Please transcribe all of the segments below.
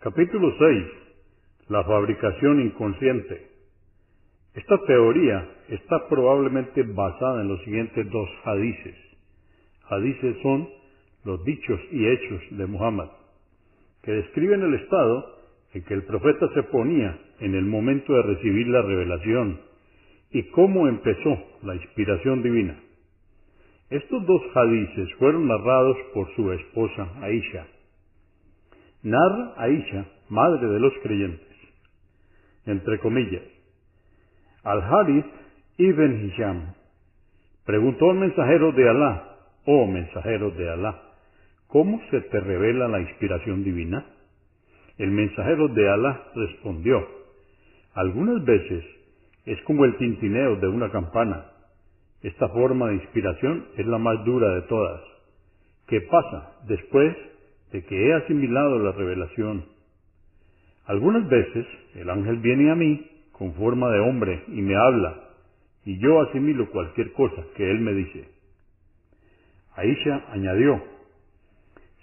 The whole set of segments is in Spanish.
Capítulo 6. La fabricación inconsciente. Esta teoría está probablemente basada en los siguientes dos hadices. Hadices son los dichos y hechos de Muhammad, que describen el estado en que el profeta se ponía en el momento de recibir la revelación y cómo empezó la inspiración divina. Estos dos hadices fueron narrados por su esposa Aisha. Narra Aisha, madre de los creyentes, entre comillas: Al-Harith ibn Hisham preguntó al mensajero de Alá: oh mensajero de Alá, ¿cómo se te revela la inspiración divina? El mensajero de Alá respondió: algunas veces es como el tintineo de una campana. Esta forma de inspiración es la más dura de todas. ¿Qué pasa después de que he asimilado la revelación? Algunas veces el ángel viene a mí con forma de hombre y me habla, y yo asimilo cualquier cosa que él me dice. Aisha añadió: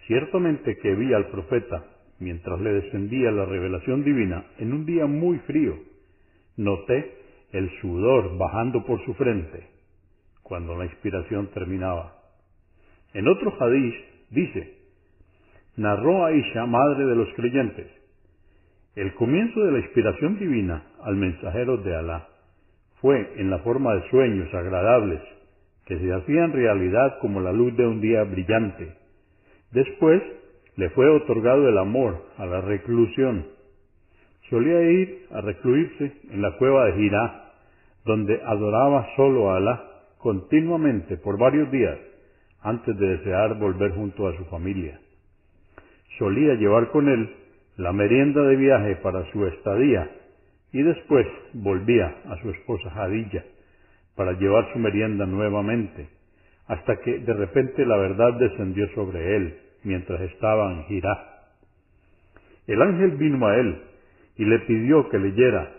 ciertamente que vi al profeta mientras le descendía la revelación divina en un día muy frío. Noté el sudor bajando por su frente cuando la inspiración terminaba. En otro hadiz dice: narró Aisha, madre de los creyentes: el comienzo de la inspiración divina al mensajero de Alá fue en la forma de sueños agradables que se hacían realidad como la luz de un día brillante. Después le fue otorgado el amor a la reclusión. Solía ir a recluirse en la cueva de Hirá, donde adoraba solo a Alá continuamente por varios días antes de desear volver junto a su familia. Solía llevar con él la merienda de viaje para su estadía y después volvía a su esposa Jadilla para llevar su merienda nuevamente, hasta que de repente la verdad descendió sobre él mientras estaba en Hirá. El ángel vino a él y le pidió que leyera.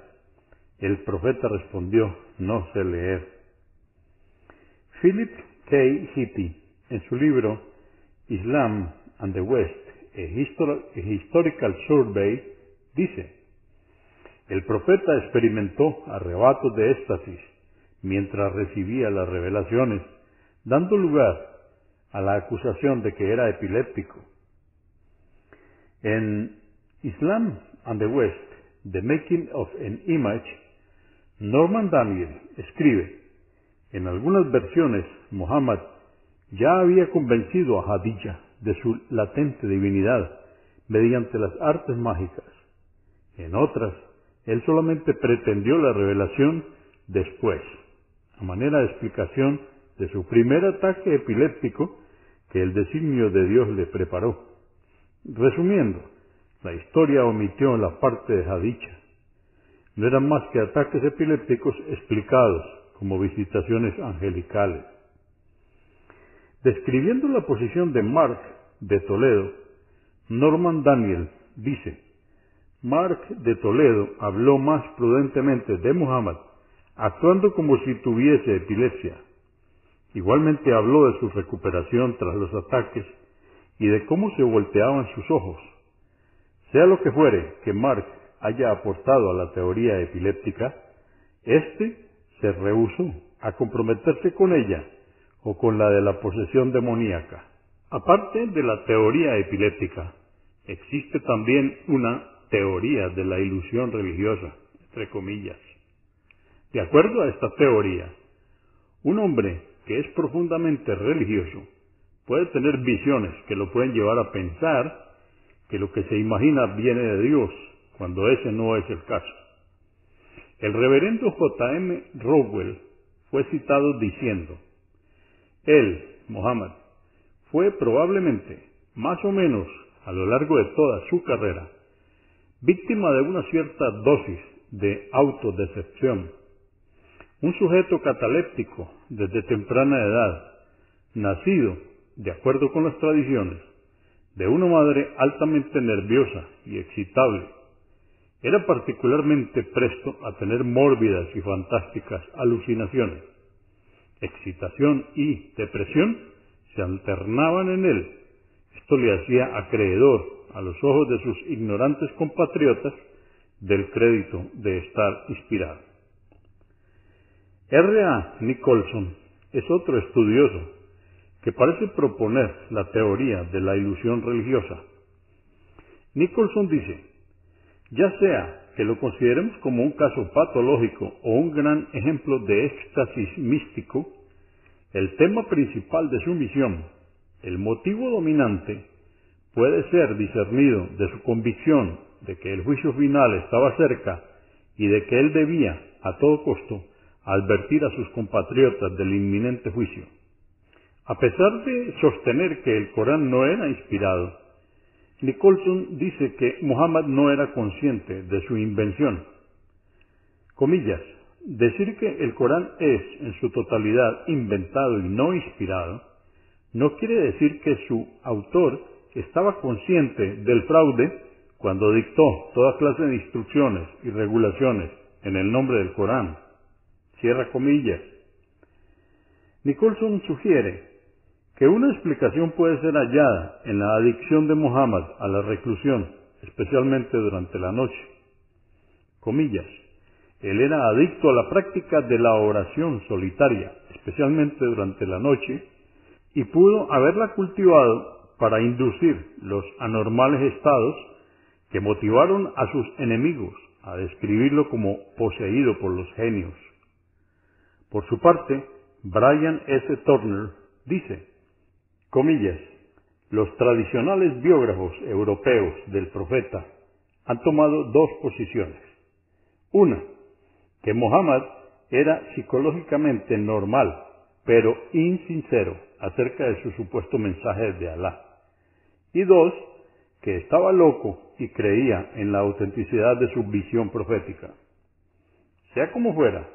El profeta respondió: no sé leer. Philip K. Hippie, en su libro Islam and the West, a Historical Survey, dice: el profeta experimentó arrebatos de éxtasis mientras recibía las revelaciones, dando lugar a la acusación de que era epiléptico. En Islam and the West, The Making of an Image, Norman Daniel escribe: en algunas versiones, Muhammad ya había convencido a Jadilla de su latente divinidad mediante las artes mágicas. En otras, él solamente pretendió la revelación después, a manera de explicación de su primer ataque epiléptico que el designio de Dios le preparó. Resumiendo, la historia omitió la parte de Jadilla. No eran más que ataques epilépticos explicados como visitaciones angelicales. Describiendo la posición de Mark de Toledo, Norman Daniel dice: Mark de Toledo habló más prudentemente de Muhammad, actuando como si tuviese epilepsia. Igualmente habló de su recuperación tras los ataques y de cómo se volteaban sus ojos. Sea lo que fuere que Mark haya aportado a la teoría epiléptica, éste se rehusó a comprometerse con ella o con la de la posesión demoníaca. Aparte de la teoría epiléptica, existe también una teoría de la ilusión religiosa, entre comillas. De acuerdo a esta teoría, un hombre que es profundamente religioso puede tener visiones que lo pueden llevar a pensar que lo que se imagina viene de Dios, cuando ese no es el caso. El reverendo J. M. Rowell fue citado diciendo: él, Muhammad, fue probablemente, más o menos a lo largo de toda su carrera, víctima de una cierta dosis de autodecepción. Un sujeto cataléptico desde temprana edad, nacido, de acuerdo con las tradiciones, de una madre altamente nerviosa y excitable, era particularmente presto a tener mórbidas y fantásticas alucinaciones. Excitación y depresión se alternaban en él Esto le hacía acreedor, a los ojos de sus ignorantes compatriotas, del crédito de estar inspirado. R. A. Nicholson es otro estudioso que parece proponer la teoría de la ilusión religiosa. Nicholson dice: ya sea que lo consideremos como un caso patológico o un gran ejemplo de éxtasis místico, el tema principal de su misión, el motivo dominante, puede ser discernido de su convicción de que el juicio final estaba cerca y de que él debía, a todo costo, advertir a sus compatriotas del inminente juicio. A pesar de sostener que el Corán no era inspirado, Nicholson dice que Muhammad no era consciente de su invención. Comillas, decir que el Corán es en su totalidad inventado y no inspirado, no quiere decir que su autor estaba consciente del fraude cuando dictó toda clase de instrucciones y regulaciones en el nombre del Corán. Cierra comillas. Nicholson sugiere que una explicación puede ser hallada en la adicción de Muhammad a la reclusión, especialmente durante la noche. Comillas, él era adicto a la práctica de la oración solitaria, especialmente durante la noche, y pudo haberla cultivado para inducir los anormales estados que motivaron a sus enemigos a describirlo como poseído por los genios. Por su parte, Brian S. Turner dice, comillas, los tradicionales biógrafos europeos del profeta han tomado dos posiciones. Una, que Muhammad era psicológicamente normal, pero insincero acerca de su supuesto mensaje de Alá. Y dos, que estaba loco y creía en la autenticidad de su visión profética. Sea como fuera,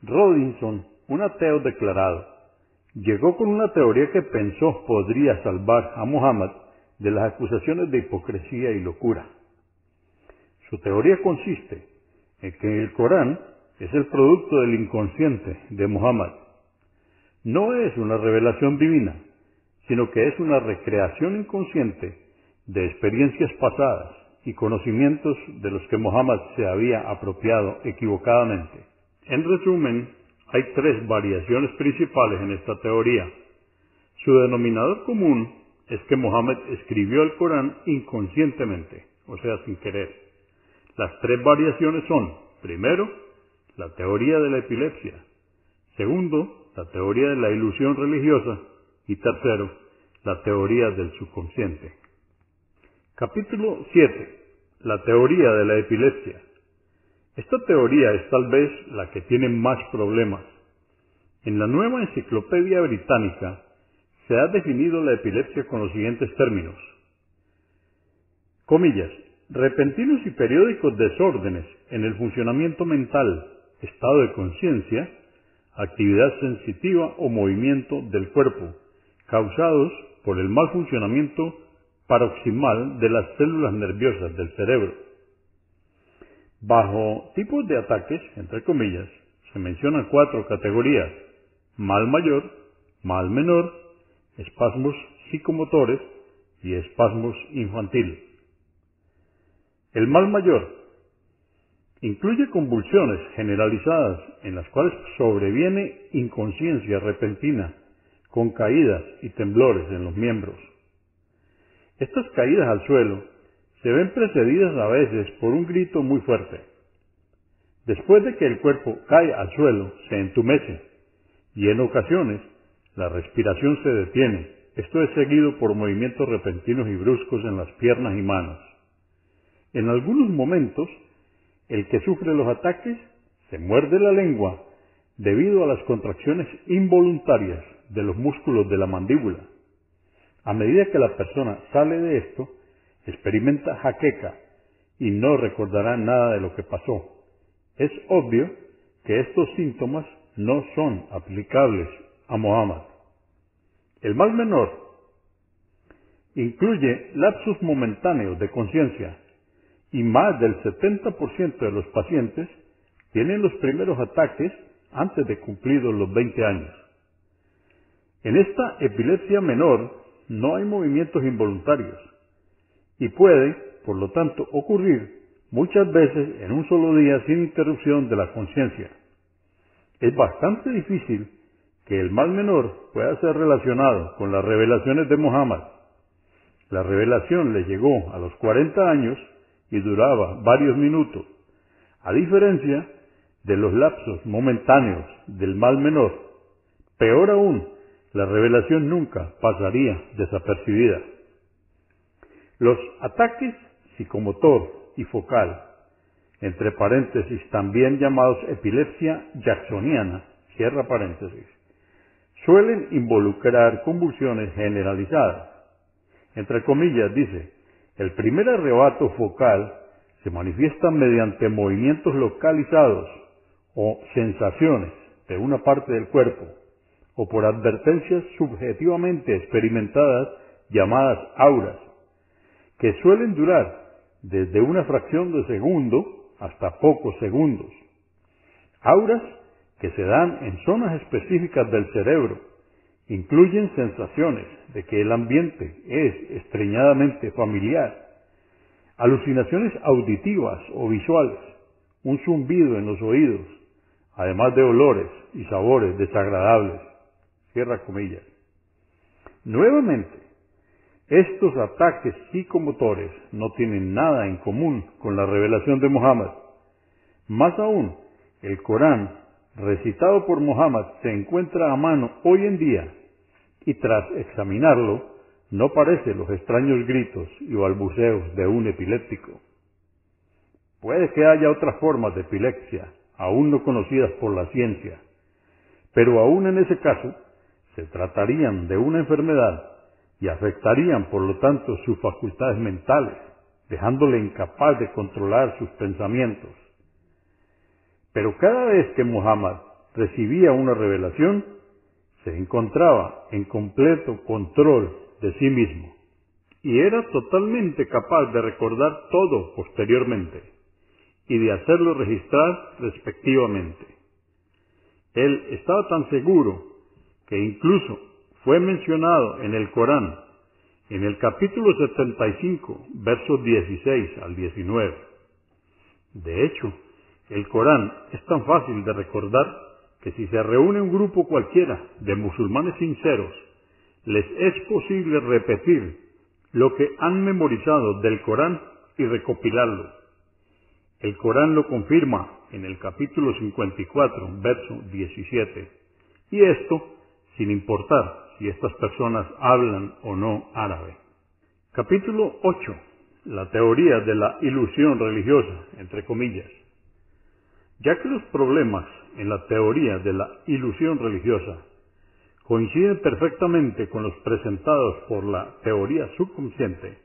Robinson, un ateo declarado, llegó con una teoría que pensó podría salvar a Muhammad de las acusaciones de hipocresía y locura. Su teoría consiste en que el Corán es el producto del inconsciente de Muhammad. No es una revelación divina, sino que es una recreación inconsciente de experiencias pasadas y conocimientos de los que Muhammad se había apropiado equivocadamente. En resumen, hay tres variaciones principales en esta teoría. Su denominador común es que Muhammad escribió el Corán inconscientemente, o sea, sin querer. Las tres variaciones son, primero, la teoría de la epilepsia, segundo, la teoría de la ilusión religiosa y tercero, la teoría del subconsciente. Capítulo 7. La teoría de la epilepsia. Esta teoría es tal vez la que tiene más problemas. En la Nueva Enciclopedia Británica se ha definido la epilepsia con los siguientes términos. Comillas, repentinos y periódicos desórdenes en el funcionamiento mental, estado de conciencia, actividad sensitiva o movimiento del cuerpo, causados por el mal funcionamiento paroximal de las células nerviosas del cerebro. Bajo tipos de ataques, entre comillas, se mencionan 4 categorías: mal mayor, mal menor, espasmos psicomotores y espasmos infantiles. El mal mayor incluye convulsiones generalizadas en las cuales sobreviene inconsciencia repentina, con caídas y temblores en los miembros. Estas caídas al suelo se ven precedidas a veces por un grito muy fuerte. Después de que el cuerpo cae al suelo, se entumece y en ocasiones la respiración se detiene. Esto es seguido por movimientos repentinos y bruscos en las piernas y manos. En algunos momentos, el que sufre los ataques se muerde la lengua debido a las contracciones involuntarias de los músculos de la mandíbula. A medida que la persona sale de esto, experimenta jaqueca y no recordará nada de lo que pasó. Es obvio que estos síntomas no son aplicables a Muhammad. El mal menor incluye lapsos momentáneos de conciencia y más del 70% de los pacientes tienen los primeros ataques antes de cumplidos los 20 años. En esta epilepsia menor, no hay movimientos involuntarios y puede, por lo tanto, ocurrir muchas veces en un solo día sin interrupción de la conciencia. Es bastante difícil que el mal menor pueda ser relacionado con las revelaciones de Muhammad. La revelación le llegó a los 40 años y duraba varios minutos, a diferencia de los lapsos momentáneos del mal menor. Peor aún, la revelación nunca pasaría desapercibida. Los ataques psicomotor y focal, entre paréntesis también llamados epilepsia jacksoniana, cierra paréntesis, suelen involucrar convulsiones generalizadas. Entre comillas dice, el primer arrebato focal se manifiesta mediante movimientos localizados o sensaciones de una parte del cuerpo, o por advertencias subjetivamente experimentadas llamadas auras, que suelen durar desde una fracción de segundo hasta pocos segundos. Auras que se dan en zonas específicas del cerebro incluyen sensaciones de que el ambiente es extrañadamente familiar, alucinaciones auditivas o visuales, un zumbido en los oídos, además de olores y sabores desagradables. Cierra comillas. Nuevamente, estos ataques psicomotores no tienen nada en común con la revelación de Muhammad. Más aún, el Corán, recitado por Muhammad, se encuentra a mano hoy en día y tras examinarlo, no parece los extraños gritos y balbuceos de un epiléptico. Puede que haya otras formas de epilepsia, aún no conocidas por la ciencia, pero aún en ese caso, se tratarían de una enfermedad y afectarían por lo tanto sus facultades mentales, dejándole incapaz de controlar sus pensamientos. Pero cada vez que Muhammad recibía una revelación, se encontraba en completo control de sí mismo y era totalmente capaz de recordar todo posteriormente y de hacerlo registrar respectivamente. Él estaba tan seguro que incluso fue mencionado en el Corán, en el capítulo 75, versos 16 al 19. De hecho, el Corán es tan fácil de recordar que si se reúne un grupo cualquiera de musulmanes sinceros, les es posible repetir lo que han memorizado del Corán y recopilarlo. El Corán lo confirma en el capítulo 54, verso 17, y esto sin importar si estas personas hablan o no árabe. Capítulo 8. La teoría de la ilusión religiosa, entre comillas. Ya que los problemas en la teoría de la ilusión religiosa coinciden perfectamente con los presentados por la teoría subconsciente,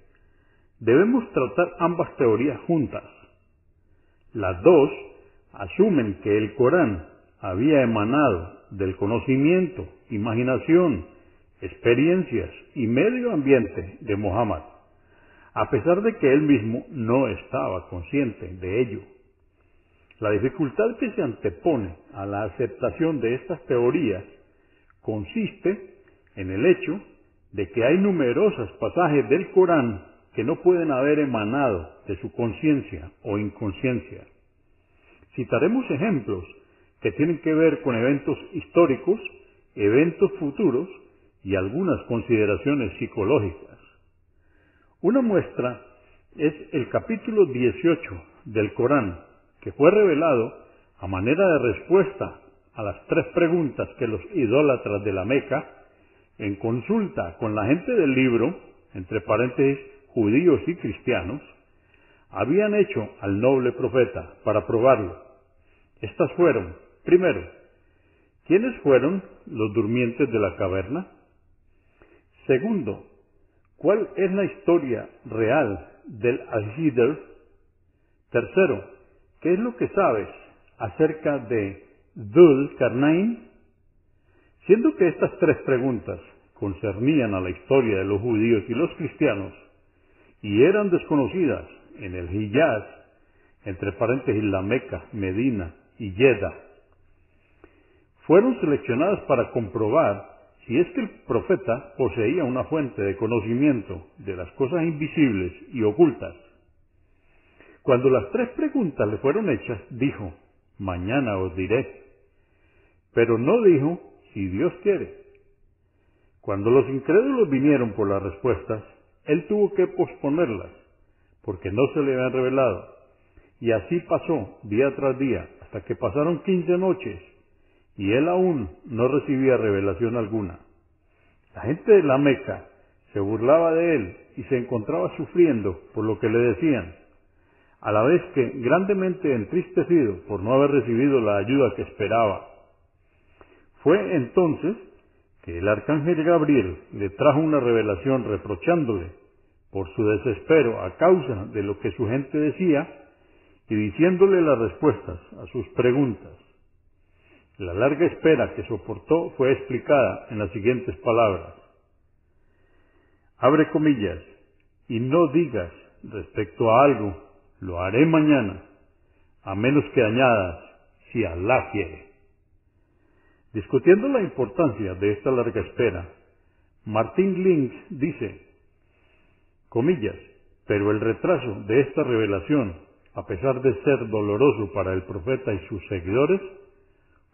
debemos tratar ambas teorías juntas. Las dos asumen que el Corán había emanado del conocimiento, imaginación, experiencias y medio ambiente de Muhammad, a pesar de que él mismo no estaba consciente de ello. La dificultad que se antepone a la aceptación de estas teorías consiste en el hecho de que hay numerosos pasajes del Corán que no pueden haber emanado de su conciencia o inconsciencia. Citaremos ejemplos que tienen que ver con eventos históricos, eventos futuros y algunas consideraciones psicológicas. Una muestra es el capítulo 18 del Corán, que fue revelado a manera de respuesta a las 3 preguntas que los idólatras de la Meca, en consulta con la gente del libro, entre paréntesis judíos y cristianos, habían hecho al noble profeta para probarlo. Estas fueron, primero, ¿quiénes fueron los durmientes de la caverna? Segundo, ¿cuál es la historia real del Al-Hidr? Tercero, ¿qué es lo que sabes acerca de Dhul Qarnayn? Siendo que estas 3 preguntas concernían a la historia de los judíos y los cristianos y eran desconocidas en el Hiyaz, entre paréntesis la Meca, Medina y Jeddah, fueron seleccionadas para comprobar si es que el profeta poseía una fuente de conocimiento de las cosas invisibles y ocultas. Cuando las 3 preguntas le fueron hechas, dijo: mañana os diré. Pero no dijo: si Dios quiere. Cuando los incrédulos vinieron por las respuestas, él tuvo que posponerlas, porque no se le habían revelado. Y así pasó día tras día, hasta que pasaron 15 noches, y él aún no recibía revelación alguna. La gente de la Meca se burlaba de él y se encontraba sufriendo por lo que le decían, a la vez que grandemente entristecido por no haber recibido la ayuda que esperaba. Fue entonces que el arcángel Gabriel le trajo una revelación reprochándole por su desespero a causa de lo que su gente decía y diciéndole las respuestas a sus preguntas. La larga espera que soportó fue explicada en las siguientes palabras. Abre comillas, y no digas respecto a algo, lo haré mañana, a menos que añadas, si Alá quiere. Discutiendo la importancia de esta larga espera, Martin Links dice, comillas, pero el retraso de esta revelación, a pesar de ser doloroso para el profeta y sus seguidores,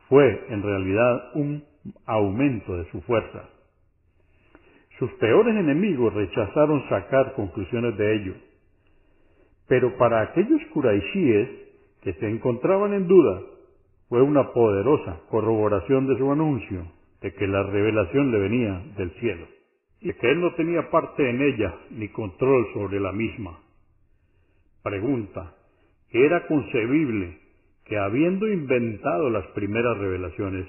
fue en realidad un aumento de su fuerza. Sus peores enemigos rechazaron sacar conclusiones de ello. Pero para aquellos quraishíes que se encontraban en duda, fue una poderosa corroboración de su anuncio de que la revelación le venía del cielo, y que él no tenía parte en ella ni control sobre la misma. Pregunta, ¿era concebible que habiendo inventado las primeras revelaciones,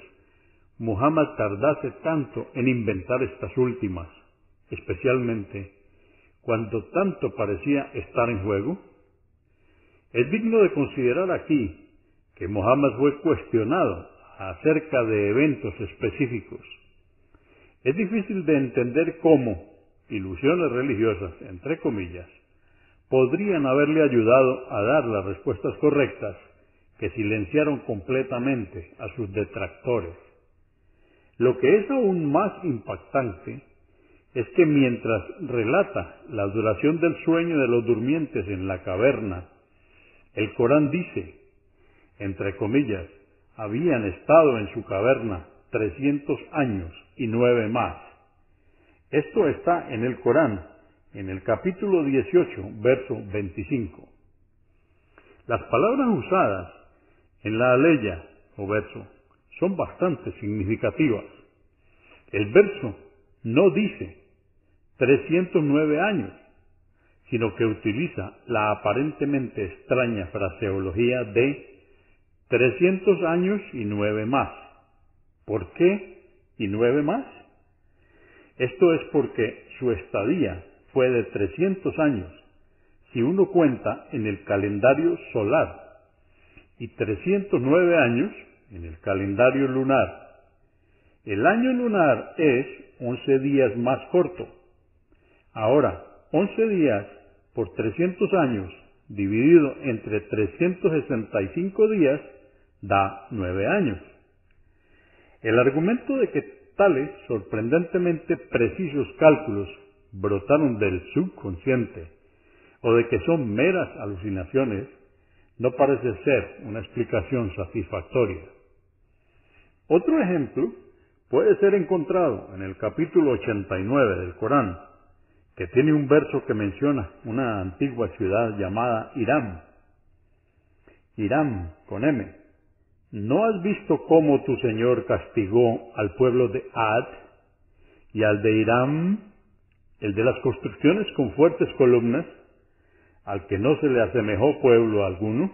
Muhammad tardase tanto en inventar estas últimas, especialmente cuando tanto parecía estar en juego? Es digno de considerar aquí que Muhammad fue cuestionado acerca de eventos específicos. Es difícil de entender cómo ilusiones religiosas, entre comillas, podrían haberle ayudado a dar las respuestas correctas que silenciaron completamente a sus detractores. Lo que es aún más impactante es que mientras relata la duración del sueño de los durmientes en la caverna, el Corán dice, entre comillas, habían estado en su caverna 300 años y 9 más. Esto está en el Corán, en el capítulo 18, verso 25. Las palabras usadas en la aleya o verso son bastante significativas. El verso no dice 309 años, sino que utiliza la aparentemente extraña fraseología de 300 años y 9 más. ¿Por qué y 9 más? Esto es porque su estadía fue de 300 años, si uno cuenta en el calendario solar, y 309 años en el calendario lunar. El año lunar es 11 días más corto. Ahora, 11 días por 300 años dividido entre 365 días da 9 años. El argumento de que tales sorprendentemente precisos cálculos brotaron del subconsciente o de que son meras alucinaciones no parece ser una explicación satisfactoria. Otro ejemplo puede ser encontrado en el capítulo 89 del Corán, que tiene un verso que menciona una antigua ciudad llamada Irán. Irán, con M. ¿No has visto cómo tu Señor castigó al pueblo de Ad y al de Irán, el de las construcciones con fuertes columnas, al que no se le asemejó pueblo alguno?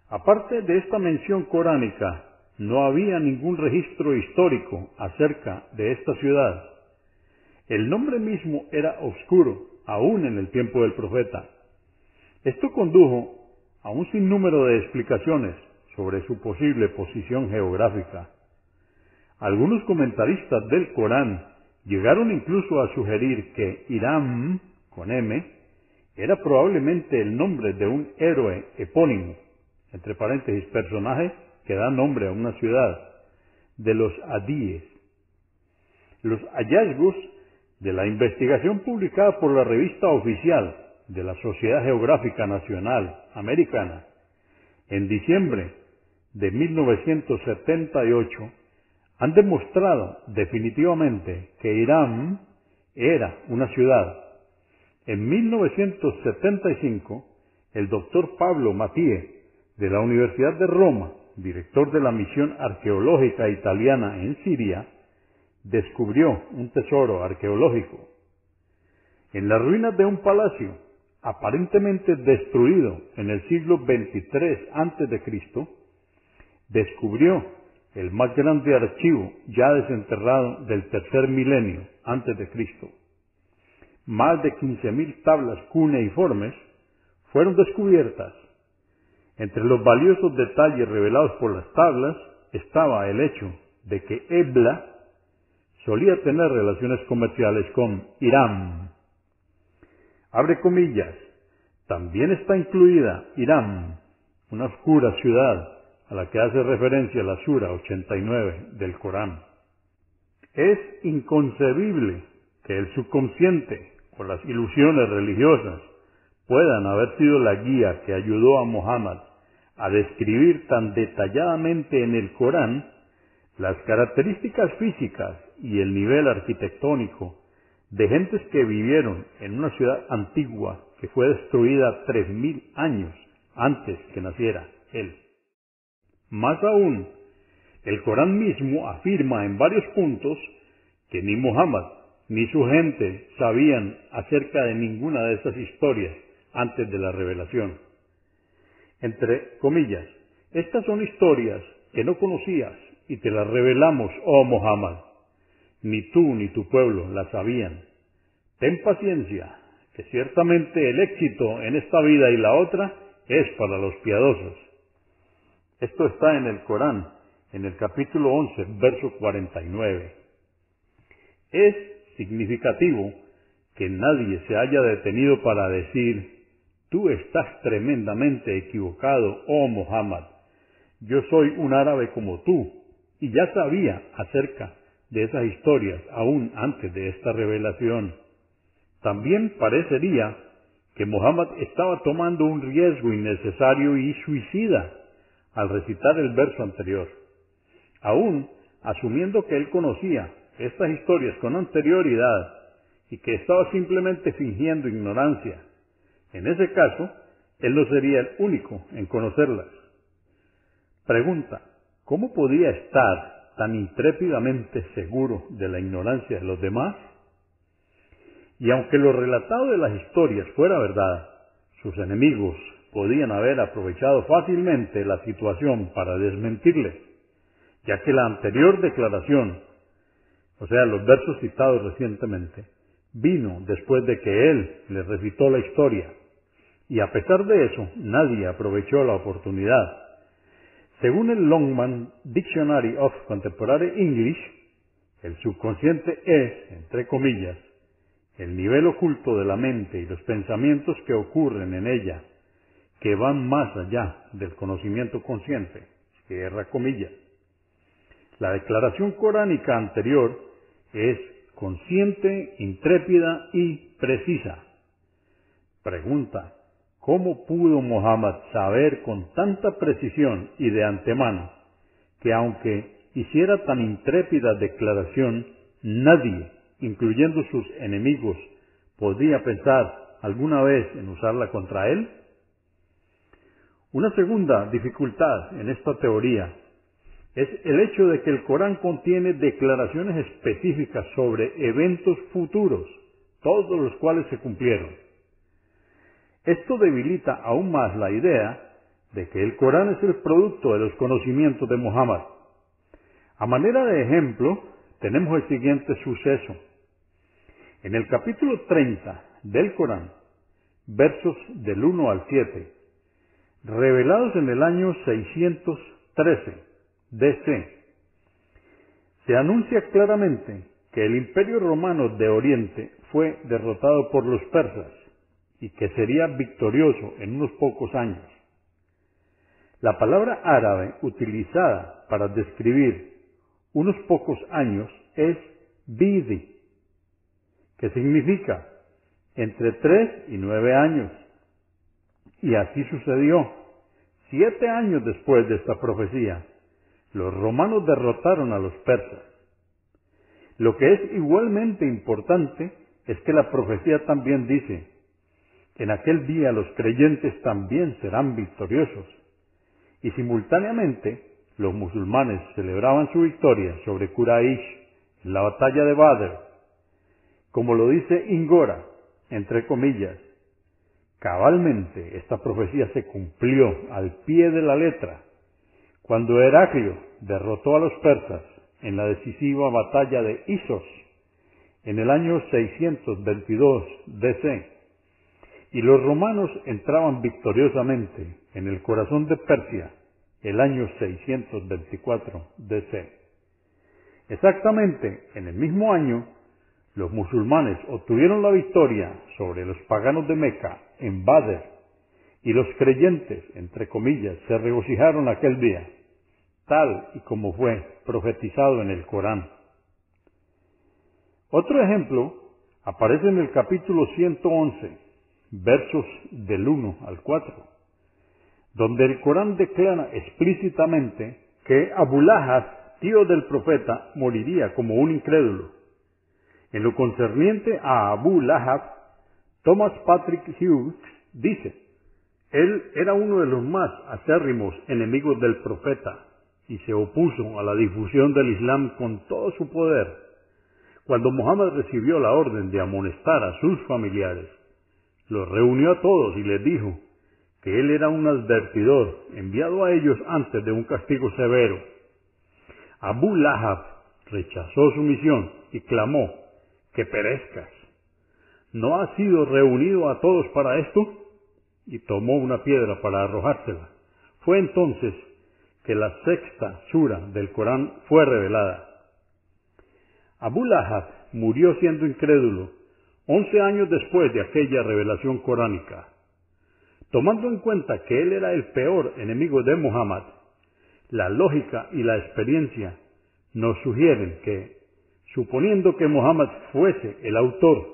Aparte de esta mención coránica, no había ningún registro histórico acerca de esta ciudad. El nombre mismo era oscuro, aún en el tiempo del profeta. Esto condujo a un sinnúmero de explicaciones sobre su posible posición geográfica. Algunos comentaristas del Corán llegaron incluso a sugerir que Irán, con M, era probablemente el nombre de un héroe epónimo, entre paréntesis, personaje que da nombre a una ciudad, de los Adíes. Los hallazgos de la investigación publicada por la revista oficial de la Sociedad Geográfica Nacional Americana en diciembre de 1978 han demostrado definitivamente que Irán era una ciudad. En 1975, el doctor Pablo Mattie, de la Universidad de Roma, director de la misión arqueológica italiana en Siria, descubrió un tesoro arqueológico. En las ruinas de un palacio, aparentemente destruido en el siglo XXIII a.C., descubrió el más grande archivo ya desenterrado del tercer milenio antes de Cristo. Más de 15.000 tablas cuneiformes fueron descubiertas. Entre los valiosos detalles revelados por las tablas estaba el hecho de que Ebla solía tener relaciones comerciales con Irán. Abre comillas, también está incluida Irán, una oscura ciudad a la que hace referencia la Sura 89 del Corán. Es inconcebible que el subconsciente o las ilusiones religiosas puedan haber sido la guía que ayudó a Muhammad a describir tan detalladamente en el Corán las características físicas y el nivel arquitectónico de gentes que vivieron en una ciudad antigua que fue destruida 3.000 años antes que naciera él. Más aún, el Corán mismo afirma en varios puntos que ni Muhammad ni su gente sabían acerca de ninguna de esas historias antes de la revelación. Entre comillas, estas son historias que no conocías y te las revelamos, oh Muhammad. Ni tú ni tu pueblo las sabían. Ten paciencia, que ciertamente el éxito en esta vida y la otra es para los piadosos. Esto está en el Corán, en el capítulo 11, verso 49. Es significativo que nadie se haya detenido para decir, tú estás tremendamente equivocado, oh Muhammad. Yo soy un árabe como tú, y ya sabía acerca de esas historias aún antes de esta revelación. También parecería que Muhammad estaba tomando un riesgo innecesario y suicida al recitar el verso anterior, aún asumiendo que él conocía estas historias con anterioridad y que estaba simplemente fingiendo ignorancia. En ese caso, él no sería el único en conocerlas. Pregunta, ¿cómo podía estar tan intrépidamente seguro de la ignorancia de los demás? Y aunque lo relatado de las historias fuera verdad, sus enemigos podían haber aprovechado fácilmente la situación para desmentirle, ya que la anterior declaración, o sea, los versos citados recientemente, vino después de que él les recitó la historia, y a pesar de eso, nadie aprovechó la oportunidad. Según el Longman Dictionary of Contemporary English, el subconsciente es, entre comillas, el nivel oculto de la mente y los pensamientos que ocurren en ella, que van más allá del conocimiento consciente, cierra comillas. La declaración coránica anterior es consciente, intrépida y precisa. Pregunta, ¿cómo pudo Muhammad saber con tanta precisión y de antemano que aunque hiciera tan intrépida declaración, nadie, incluyendo sus enemigos, podría pensar alguna vez en usarla contra él? Una segunda dificultad en esta teoría es el hecho de que el Corán contiene declaraciones específicas sobre eventos futuros, todos los cuales se cumplieron. Esto debilita aún más la idea de que el Corán es el producto de los conocimientos de Muhammad. A manera de ejemplo, tenemos el siguiente suceso. En el capítulo 30 del Corán, versos del 1 al 7, revelados en el año 613 DC, se anuncia claramente que el Imperio Romano de Oriente fue derrotado por los persas y que sería victorioso en unos pocos años. La palabra árabe utilizada para describir unos pocos años es Bidi, que significa entre 3 y 9 años. Y así sucedió. 7 años después de esta profecía, los romanos derrotaron a los persas. Lo que es igualmente importante es que la profecía también dice: en aquel día los creyentes también serán victoriosos. Y simultáneamente, los musulmanes celebraban su victoria sobre Quraysh en la batalla de Badr. Como lo dice Ingora, entre comillas, cabalmente esta profecía se cumplió al pie de la letra cuando Heraclio derrotó a los persas en la decisiva batalla de Isos en el año 622 DC, y los romanos entraban victoriosamente en el corazón de Persia el año 624 DC. Exactamente en el mismo año, los musulmanes obtuvieron la victoria sobre los paganos de Meca en Badr, y los creyentes, entre comillas, se regocijaron aquel día, tal y como fue profetizado en el Corán. Otro ejemplo aparece en el capítulo 111, versos del 1 al 4, donde el Corán declara explícitamente que Abu Lahab, tío del profeta, moriría como un incrédulo. En lo concerniente a Abu Lahab, Thomas Patrick Hughes dice: él era uno de los más acérrimos enemigos del profeta y se opuso a la difusión del Islam con todo su poder. Cuando Muhammad recibió la orden de amonestar a sus familiares, los reunió a todos y les dijo que él era un advertidor enviado a ellos antes de un castigo severo. Abu Lahab rechazó su misión y clamó: que perezcas. ¿No has sido reunido a todos para esto? Y tomó una piedra para arrojársela. Fue entonces que la sexta sura del Corán fue revelada. Abu Lahab murió siendo incrédulo 11 años después de aquella revelación coránica. Tomando en cuenta que él era el peor enemigo de Muhammad, la lógica y la experiencia nos sugieren que, suponiendo que Muhammad fuese el autor,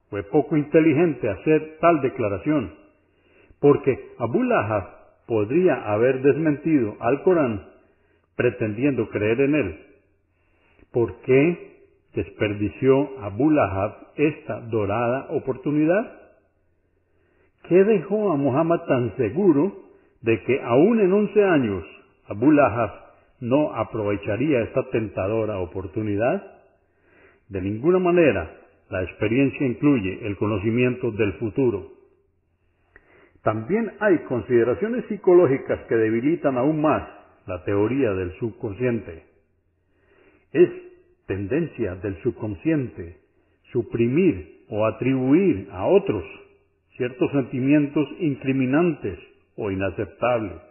fue poco inteligente hacer tal declaración, porque Abu Lahab podría haber desmentido al Corán pretendiendo creer en él. ¿Por qué desperdició Abu Lahab esta dorada oportunidad? ¿Qué dejó a Muhammad tan seguro de que aún en 11 años Abu Lahab no aprovecharía esta tentadora oportunidad? De ninguna manera la experiencia incluye el conocimiento del futuro. También hay consideraciones psicológicas que debilitan aún más la teoría del subconsciente. Es tendencia del subconsciente suprimir o atribuir a otros ciertos sentimientos incriminantes o inaceptables.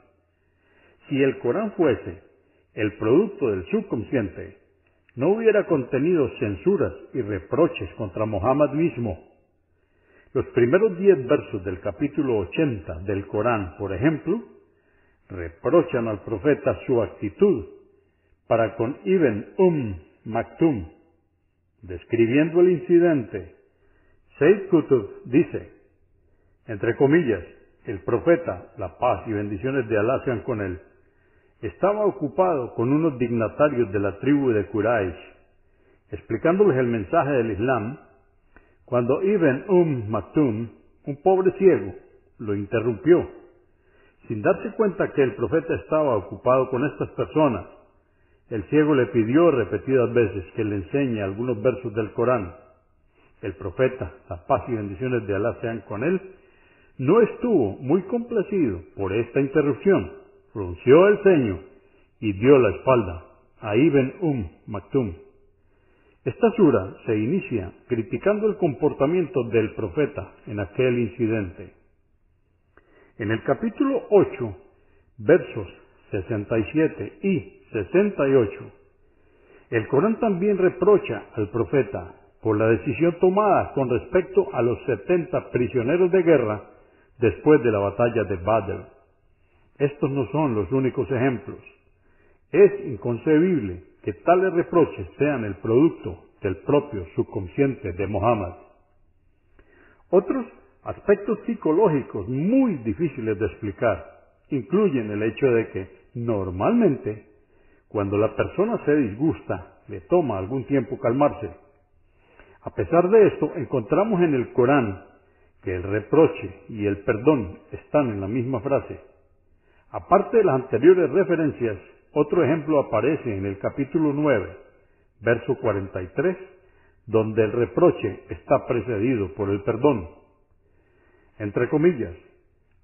Si el Corán fuese el producto del subconsciente, no hubiera contenido censuras y reproches contra Muhammad mismo. Los primeros 10 versos del capítulo 80 del Corán, por ejemplo, reprochan al profeta su actitud para con Ibn Maktum. Describiendo el incidente, Sayyid Qutb dice, entre comillas, el profeta, la paz y bendiciones de Alá sean con él, estaba ocupado con unos dignatarios de la tribu de Quraysh, explicándoles el mensaje del Islam, cuando Ibn Maktum, un pobre ciego, lo interrumpió. Sin darse cuenta que el profeta estaba ocupado con estas personas, el ciego le pidió repetidas veces que le enseñe algunos versos del Corán. El profeta, la paz y bendiciones de Alá sean con él, no estuvo muy complacido por esta interrupción, frunció el ceño y dio la espalda a Ibn Maktum. Esta sura se inicia criticando el comportamiento del profeta en aquel incidente. En el capítulo 8, versos 67 y 68, el Corán también reprocha al profeta por la decisión tomada con respecto a los 70 prisioneros de guerra después de la batalla de Badr. Estos no son los únicos ejemplos. Es inconcebible que tales reproches sean el producto del propio subconsciente de Muhammad. Otros aspectos psicológicos muy difíciles de explicar incluyen el hecho de que, normalmente, cuando la persona se disgusta, le toma algún tiempo calmarse. A pesar de esto, encontramos en el Corán que el reproche y el perdón están en la misma frase. Aparte de las anteriores referencias, otro ejemplo aparece en el capítulo 9, verso 43, donde el reproche está precedido por el perdón. Entre comillas,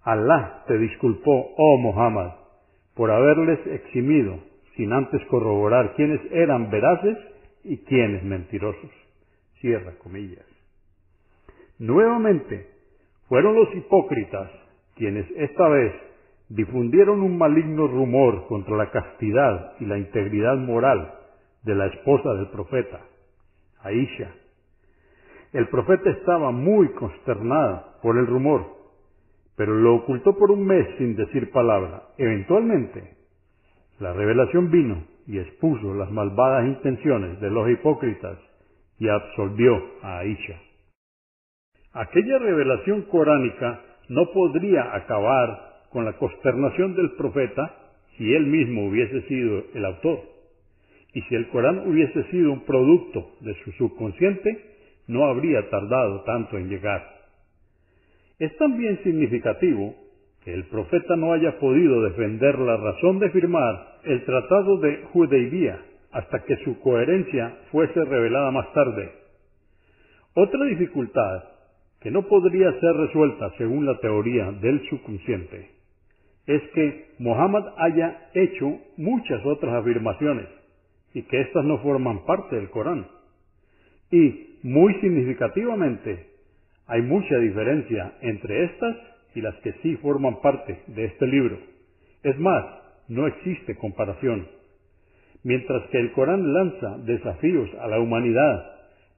Alá te disculpó, oh Muhammad, por haberles eximido, sin antes corroborar quiénes eran veraces y quiénes mentirosos. Cierra comillas. Nuevamente, fueron los hipócritas quienes esta vez difundieron un maligno rumor contra la castidad y la integridad moral de la esposa del profeta, Aisha. El profeta estaba muy consternado por el rumor, pero lo ocultó por un mes sin decir palabra. Eventualmente, la revelación vino y expuso las malvadas intenciones de los hipócritas y absolvió a Aisha. Aquella revelación coránica no podría acabar con la consternación del profeta si él mismo hubiese sido el autor. Y si el Corán hubiese sido un producto de su subconsciente, no habría tardado tanto en llegar. Es también significativo que el profeta no haya podido defender la razón de firmar el Tratado de Hudaybiyah hasta que su coherencia fuese revelada más tarde. Otra dificultad que no podría ser resuelta según la teoría del subconsciente es que Muhammad haya hecho muchas otras afirmaciones y que éstas no forman parte del Corán. Y, muy significativamente, hay mucha diferencia entre estas y las que sí forman parte de este libro. Es más, no existe comparación. Mientras que el Corán lanza desafíos a la humanidad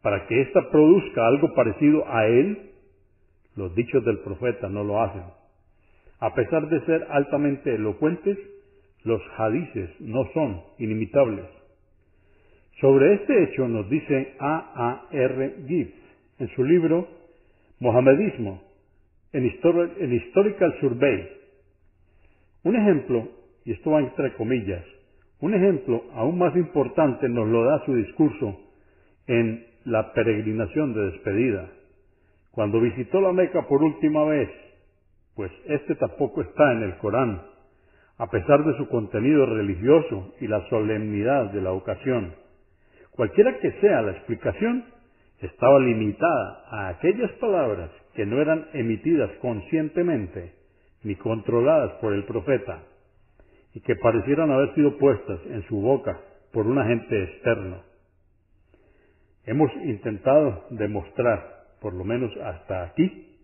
para que ésta produzca algo parecido a él, los dichos del profeta no lo hacen. A pesar de ser altamente elocuentes, los hadices no son inimitables. Sobre este hecho nos dice A. R. Gibbs en su libro Mohamedismo, en Historical Survey. Un ejemplo, y esto va entre comillas, un ejemplo aún más importante nos lo da su discurso en la peregrinación de despedida, cuando visitó la Meca por última vez, pues este tampoco está en el Corán, a pesar de su contenido religioso y la solemnidad de la ocasión. Cualquiera que sea la explicación, estaba limitada a aquellas palabras que no eran emitidas conscientemente ni controladas por el profeta, y que parecieran haber sido puestas en su boca por un agente externo. Hemos intentado demostrar, por lo menos hasta aquí,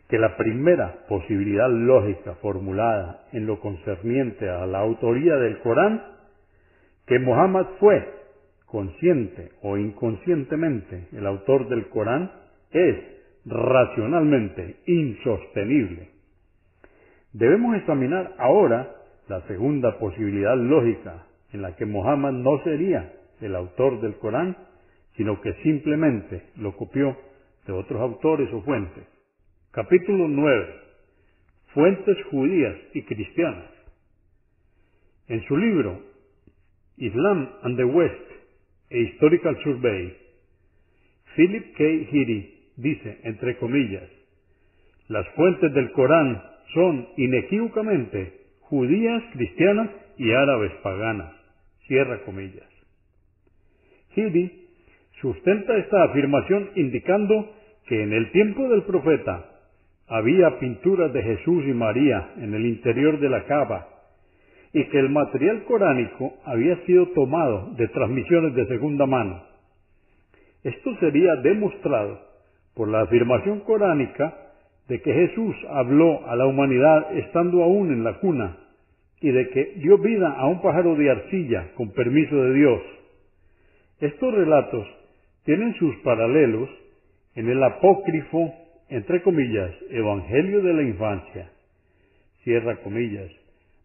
que la primera posibilidad lógica formulada en lo concerniente a la autoría del Corán, que Muhammad fue, consciente o inconscientemente, el autor del Corán, es racionalmente insostenible. Debemos examinar ahora la segunda posibilidad lógica, en la que Muhammad no sería el autor del Corán, sino que simplemente lo copió de otros autores o fuentes. Capítulo 9. Fuentes judías y cristianas. En su libro Islam and the West, a Historical Survey, Philip K. Heady dice, entre comillas, las fuentes del Corán son inequívocamente judías, cristianas y árabes paganas. Cierra comillas. Heady sustenta esta afirmación indicando que en el tiempo del profeta había pinturas de Jesús y María en el interior de la Kaaba y que el material coránico había sido tomado de transmisiones de segunda mano. Esto sería demostrado por la afirmación coránica de que Jesús habló a la humanidad estando aún en la cuna y de que dio vida a un pájaro de arcilla con permiso de Dios. Estos relatos tienen sus paralelos en el apócrifo, entre comillas, Evangelio de la Infancia. Cierra comillas.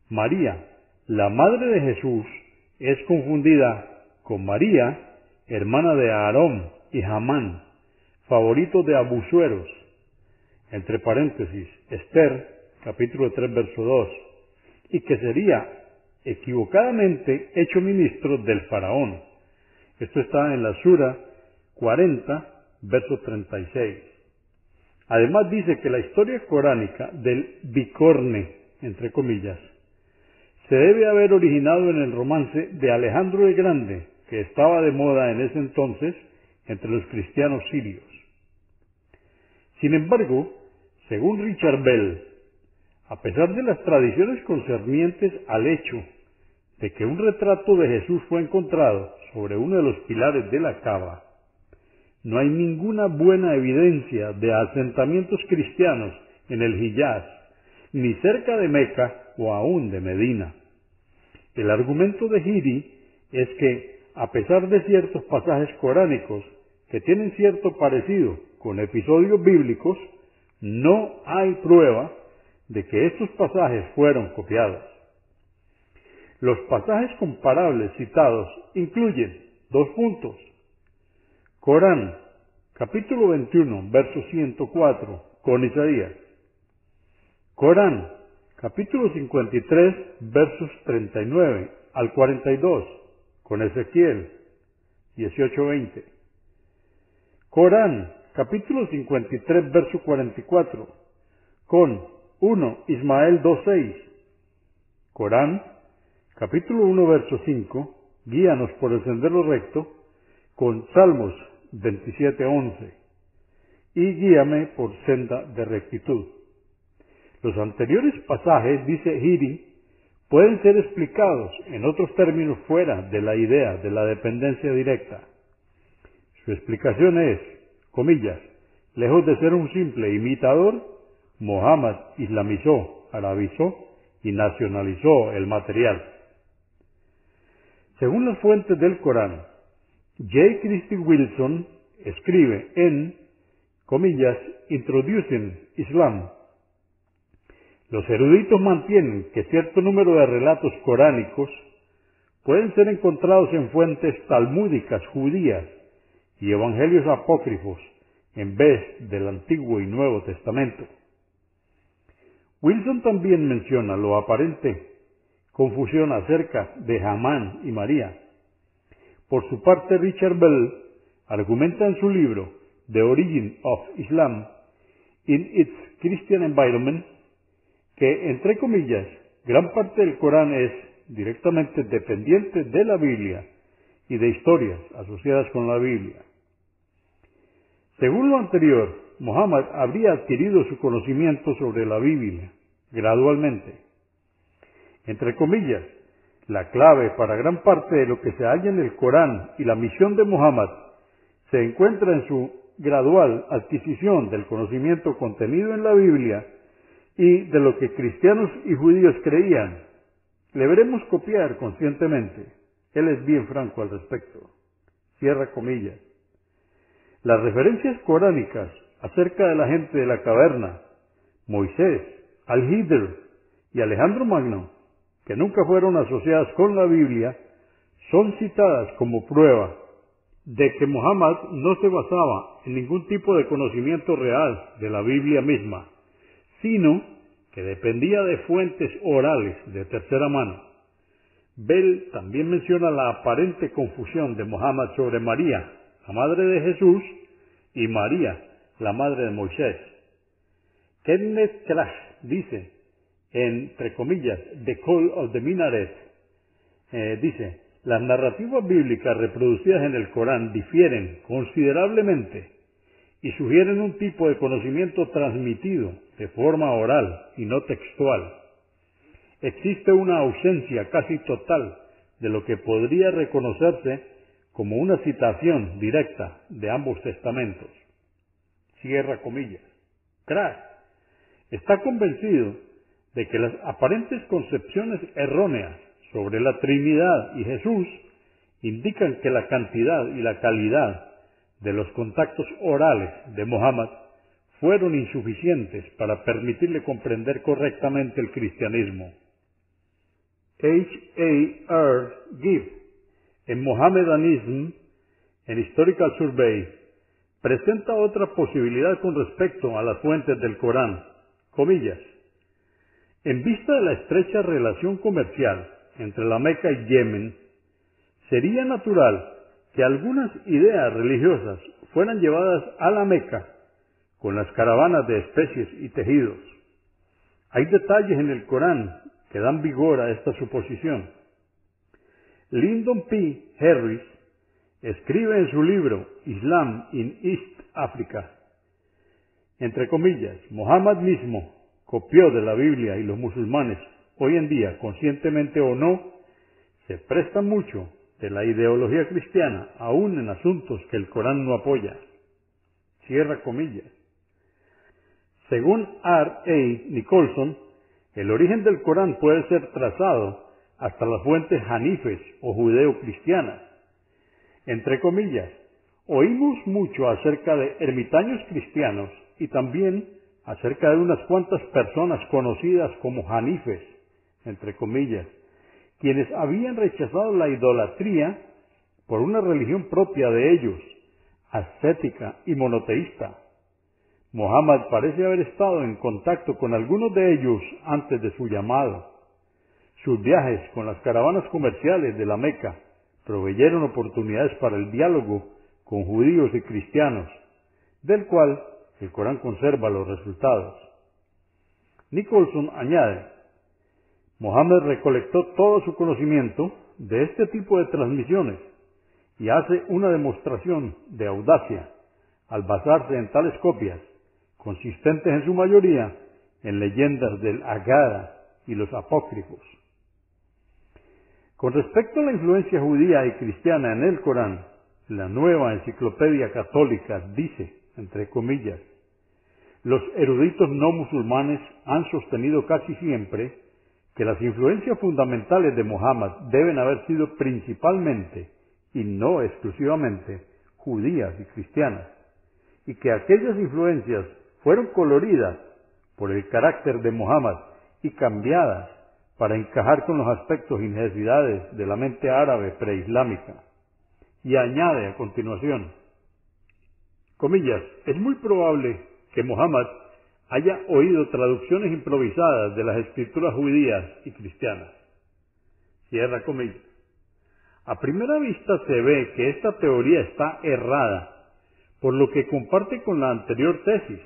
María, la madre de Jesús, es confundida con María, hermana de Aarón y Hamán, favorito de Abusueros, entre paréntesis, Esther, capítulo 3, verso 2, y que sería equivocadamente hecho ministro del faraón. Esto está en la Sura 40, verso 36. Además dice que la historia coránica del bicorne, entre comillas, se debe haber originado en el romance de Alejandro el Grande, que estaba de moda en ese entonces entre los cristianos sirios. Sin embargo, según Richard Bell, a pesar de las tradiciones concernientes al hecho de que un retrato de Jesús fue encontrado sobre uno de los pilares de la Kaaba, no hay ninguna buena evidencia de asentamientos cristianos en el Hiyaz, ni cerca de Meca o aún de Medina. El argumento de Hiri es que, a pesar de ciertos pasajes coránicos que tienen cierto parecido con episodios bíblicos, no hay prueba de que estos pasajes fueron copiados. Los pasajes comparables citados incluyen 2 puntos. Corán, capítulo 21, verso 104, con Isaías. Corán, capítulo 53, versos 39 al 42, con Ezequiel 18:20. Corán, capítulo 53, verso 44, con 1 Ismael 2:6. Corán, capítulo 1, verso 5, guíanos por el sendero recto, con Salmos 27:11, y guíame por senda de rectitud. Los anteriores pasajes, dice Hiri, pueden ser explicados en otros términos fuera de la idea de la dependencia directa. Su explicación es, comillas, lejos de ser un simple imitador, Mohammed islamizó, arabizó y nacionalizó el material. Según las fuentes del Corán, J. Christie Wilson escribe en, comillas, Introducing Islam. Los eruditos mantienen que cierto número de relatos coránicos pueden ser encontrados en fuentes talmúdicas judías y evangelios apócrifos en vez del Antiguo y Nuevo Testamento. Wilson también menciona lo aparente confusión acerca de Hamán y María. Por su parte, Richard Bell argumenta en su libro The Origin of Islam in its Christian Environment que, entre comillas, gran parte del Corán es directamente dependiente de la Biblia y de historias asociadas con la Biblia. Según lo anterior, Muhammad habría adquirido su conocimiento sobre la Biblia gradualmente. Entre comillas, la clave para gran parte de lo que se halla en el Corán y la misión de Muhammad se encuentra en su gradual adquisición del conocimiento contenido en la Biblia y de lo que cristianos y judíos creían. Le veremos copiar conscientemente. Él es bien franco al respecto. Cierra comillas. Las referencias coránicas acerca de la gente de la caverna, Moisés, Al-Hidr y Alejandro Magno, que nunca fueron asociadas con la Biblia, son citadas como prueba de que Muhammad no se basaba en ningún tipo de conocimiento real de la Biblia misma, sino que dependía de fuentes orales de tercera mano. Bell también menciona la aparente confusión de Muhammad sobre María, la madre de Jesús, y María, la madre de Moisés. Kenneth Krach dice, entre comillas, The Call of the Minaret, dice, las narrativas bíblicas reproducidas en el Corán difieren considerablemente y sugieren un tipo de conocimiento transmitido de forma oral y no textual. Existe una ausencia casi total de lo que podría reconocerse como una citación directa de ambos testamentos. Cierra comillas. Krach está convencido de que las aparentes concepciones erróneas sobre la Trinidad y Jesús indican que la cantidad y la calidad de los contactos orales de Muhammad fueron insuficientes para permitirle comprender correctamente el cristianismo. H. A. R. Gibb, en Mohammedanism en Historical Survey, presenta otra posibilidad con respecto a las fuentes del Corán, comillas. En vista de la estrecha relación comercial entre la Meca y Yemen, sería natural que algunas ideas religiosas fueran llevadas a la Meca con las caravanas de especies y tejidos. Hay detalles en el Corán que dan vigor a esta suposición. Lyndon P. Harris escribe en su libro Islam in East Africa, entre comillas, Mohammed mismo copió de la Biblia y los musulmanes, hoy en día, conscientemente o no, se prestan mucho de la ideología cristiana, aún en asuntos que el Corán no apoya. Cierra comillas. Según R. A. Nicholson, el origen del Corán puede ser trazado hasta las fuentes hanifes o judeo-cristianas. Entre comillas, oímos mucho acerca de ermitaños cristianos y también acerca de unas cuantas personas conocidas como hanifes, entre comillas, quienes habían rechazado la idolatría por una religión propia de ellos, ascética y monoteísta. Muhammad parece haber estado en contacto con algunos de ellos antes de su llamado. Sus viajes con las caravanas comerciales de la Meca proveyeron oportunidades para el diálogo con judíos y cristianos, del cual el Corán conserva los resultados. Nicholson añade, Muhammad recolectó todo su conocimiento de este tipo de transmisiones y hace una demostración de audacia al basarse en tales copias, consistentes en su mayoría en leyendas del Agada y los apócrifos. Con respecto a la influencia judía y cristiana en el Corán, la Nueva Enciclopedia Católica dice, entre comillas, los eruditos no musulmanes han sostenido casi siempre que las influencias fundamentales de Muhammad deben haber sido principalmente y no exclusivamente judías y cristianas, y que aquellas influencias fueron coloridas por el carácter de Muhammad y cambiadas para encajar con los aspectos y necesidades de la mente árabe preislámica. Y añade a continuación, comillas, es muy probable que Muhammad haya oído traducciones improvisadas de las escrituras judías y cristianas. Cierra comillas. A primera vista se ve que esta teoría está errada, por lo que comparte con la anterior tesis.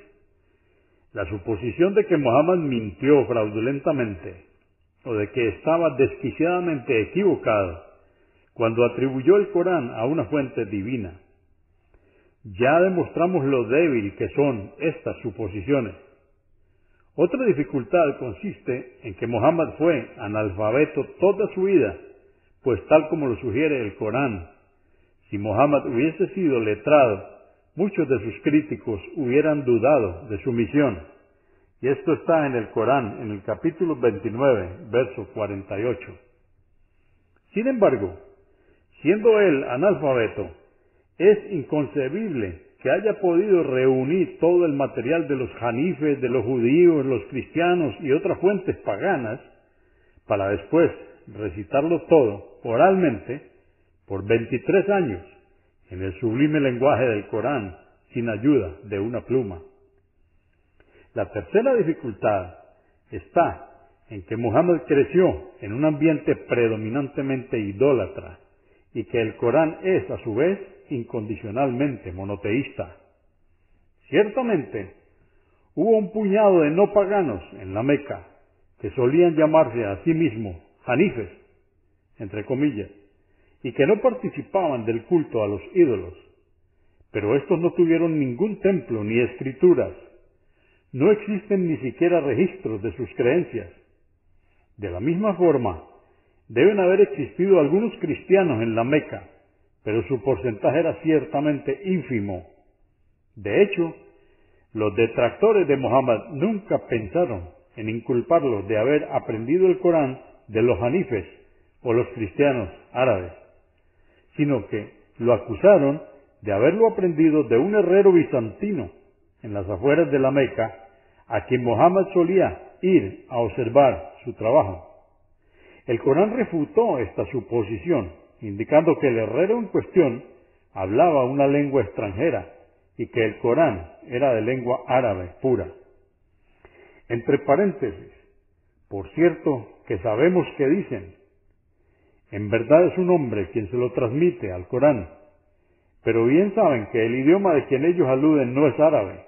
La suposición de que Muhammad mintió fraudulentamente o de que estaba desquiciadamente equivocado cuando atribuyó el Corán a una fuente divina. Ya demostramos lo débil que son estas suposiciones. Otra dificultad consiste en que Muhammad fue analfabeto toda su vida, pues tal como lo sugiere el Corán, si Muhammad hubiese sido letrado, muchos de sus críticos hubieran dudado de su misión. Y esto está en el Corán, en el capítulo 29, verso 48. Sin embargo, siendo él analfabeto, es inconcebible que haya podido reunir todo el material de los hanifes, de los judíos, los cristianos y otras fuentes paganas, para después recitarlo todo oralmente por 23 años en el sublime lenguaje del Corán, sin ayuda de una pluma. La tercera dificultad está en que Muhammad creció en un ambiente predominantemente idólatra y que el Corán es, a su vez, incondicionalmente monoteísta. Ciertamente, hubo un puñado de no paganos en la Meca que solían llamarse a sí mismos hanifes, entre comillas, y que no participaban del culto a los ídolos, pero estos no tuvieron ningún templo ni escrituras. No existen ni siquiera registros de sus creencias. De la misma forma, deben haber existido algunos cristianos en la Meca, pero su porcentaje era ciertamente ínfimo. De hecho, los detractores de Muhammad nunca pensaron en inculparlo de haber aprendido el Corán de los hanifes o los cristianos árabes, sino que lo acusaron de haberlo aprendido de un herrero bizantino en las afueras de la Meca, a quien Muhammad solía ir a observar su trabajo. El Corán refutó esta suposición, indicando que el herrero en cuestión hablaba una lengua extranjera y que el Corán era de lengua árabe pura. Entre paréntesis, por cierto que sabemos que dicen, en verdad es un hombre quien se lo transmite al Corán, pero bien saben que el idioma de quien ellos aluden no es árabe,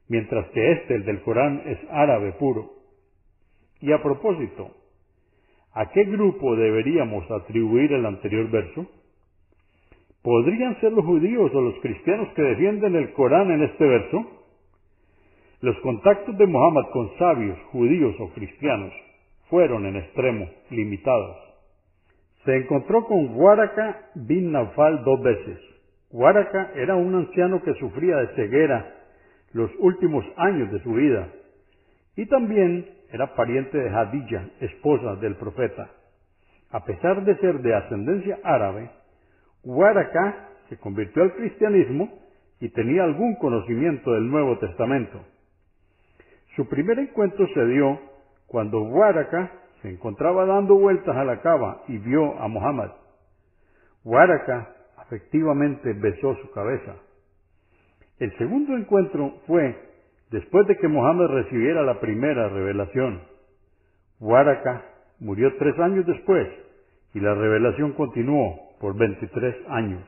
mientras que el del Corán, es árabe puro. Y a propósito, ¿a qué grupo deberíamos atribuir el anterior verso? ¿Podrían ser los judíos o los cristianos que defienden el Corán en este verso? Los contactos de Muhammad con sabios, judíos o cristianos, fueron en extremo limitados. Se encontró con Waraka bin Naufal 2 veces. Waraka era un anciano que sufría de ceguera los últimos años de su vida, y también era pariente de Hadilla, esposa del profeta. A pesar de ser de ascendencia árabe, Waraka se convirtió al cristianismo y tenía algún conocimiento del Nuevo Testamento. Su primer encuentro se dio cuando Waraka se encontraba dando vueltas a la Kaaba y vio a Muhammad. Waraka afectivamente besó su cabeza. El segundo encuentro fue después de que Muhammad recibiera la primera revelación. Waraka murió 3 años después y la revelación continuó por 23 años.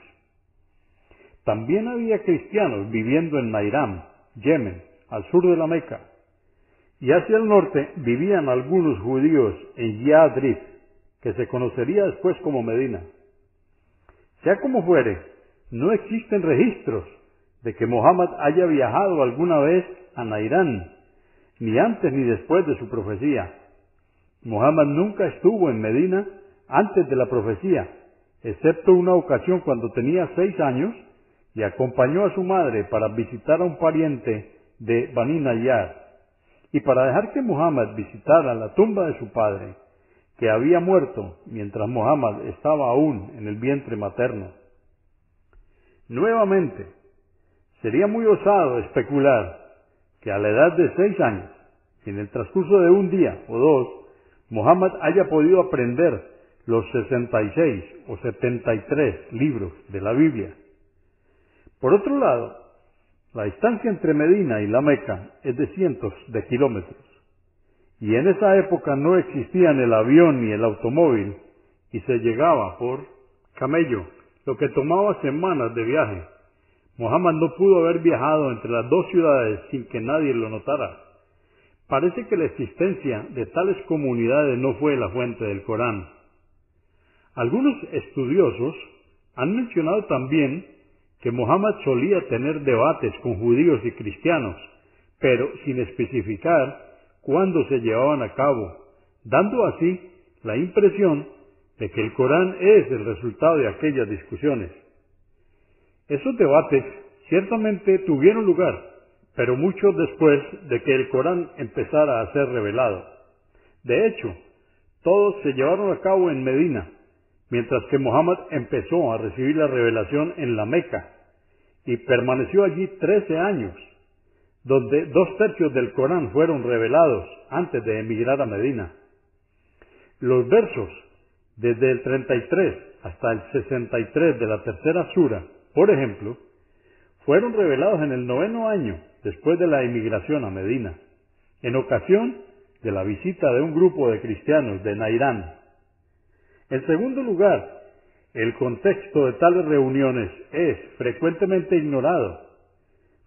También había cristianos viviendo en Nairam, Yemen, al sur de la Meca, y hacia el norte vivían algunos judíos en Yadrib, que se conocería después como Medina. Sea como fuere, no existen registros de que Muhammad haya viajado alguna vez a Nairán, ni antes ni después de su profecía. Muhammad nunca estuvo en Medina antes de la profecía, excepto una ocasión cuando tenía 6 años y acompañó a su madre para visitar a un pariente de Bani Nayyar, y para dejar que Muhammad visitara la tumba de su padre, que había muerto mientras Muhammad estaba aún en el vientre materno. Nuevamente, sería muy osado especular que a la edad de 6 años, en el transcurso de un día o 2, Muhammad haya podido aprender los 66 o 73 libros de la Biblia. Por otro lado, la distancia entre Medina y la Meca es de cientos de kilómetros, y en esa época no existían el avión ni el automóvil, y se llegaba por camello, lo que tomaba semanas de viaje. Muhammad no pudo haber viajado entre las 2 ciudades sin que nadie lo notara. Parece que la existencia de tales comunidades no fue la fuente del Corán. Algunos estudiosos han mencionado también que Muhammad solía tener debates con judíos y cristianos, pero sin especificar cuándo se llevaban a cabo, dando así la impresión de que el Corán es el resultado de aquellas discusiones. Esos debates ciertamente tuvieron lugar, pero mucho después de que el Corán empezara a ser revelado. De hecho, todos se llevaron a cabo en Medina, mientras que Muhammad empezó a recibir la revelación en la Meca, y permaneció allí 13 años, donde 2/3 del Corán fueron revelados antes de emigrar a Medina. Los versos desde el 33 hasta el 63 de la tercera sura, por ejemplo, fueron revelados en el 9º año después de la emigración a Medina, en ocasión de la visita de un grupo de cristianos de Nairán. En segundo lugar, el contexto de tales reuniones es frecuentemente ignorado.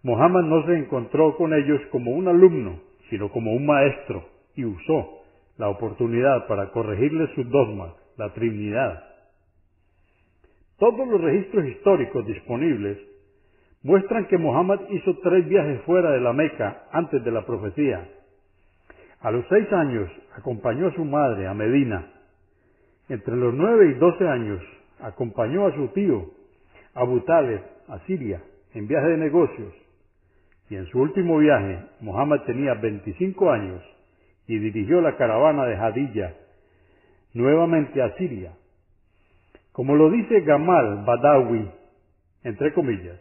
Muhammad no se encontró con ellos como un alumno, sino como un maestro, y usó la oportunidad para corregirles sus dogmas, la Trinidad. Todos los registros históricos disponibles muestran que Muhammad hizo 3 viajes fuera de la Meca antes de la profecía. A los 6 años acompañó a su madre a Medina. Entre los 9 y 12 años acompañó a su tío, Abu Talib, a Siria, en viaje de negocios. Y en su último viaje, Muhammad tenía 25 años y dirigió la caravana de Hadilla nuevamente a Siria. Como lo dice Gamal Badawi, entre comillas,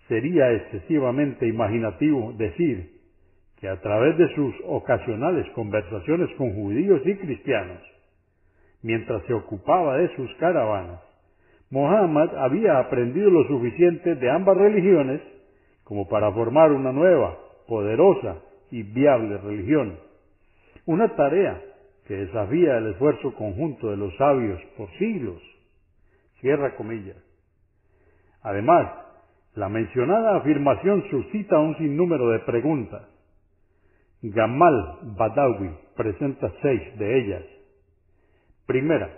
sería excesivamente imaginativo decir que a través de sus ocasionales conversaciones con judíos y cristianos, mientras se ocupaba de sus caravanas, Muhammad había aprendido lo suficiente de ambas religiones como para formar una nueva, poderosa y viable religión. Una tarea que desafía el esfuerzo conjunto de los sabios por siglos. Cierra comillas. Además, la mencionada afirmación suscita un sinnúmero de preguntas. Gamal Badawi presenta 6 de ellas. Primera,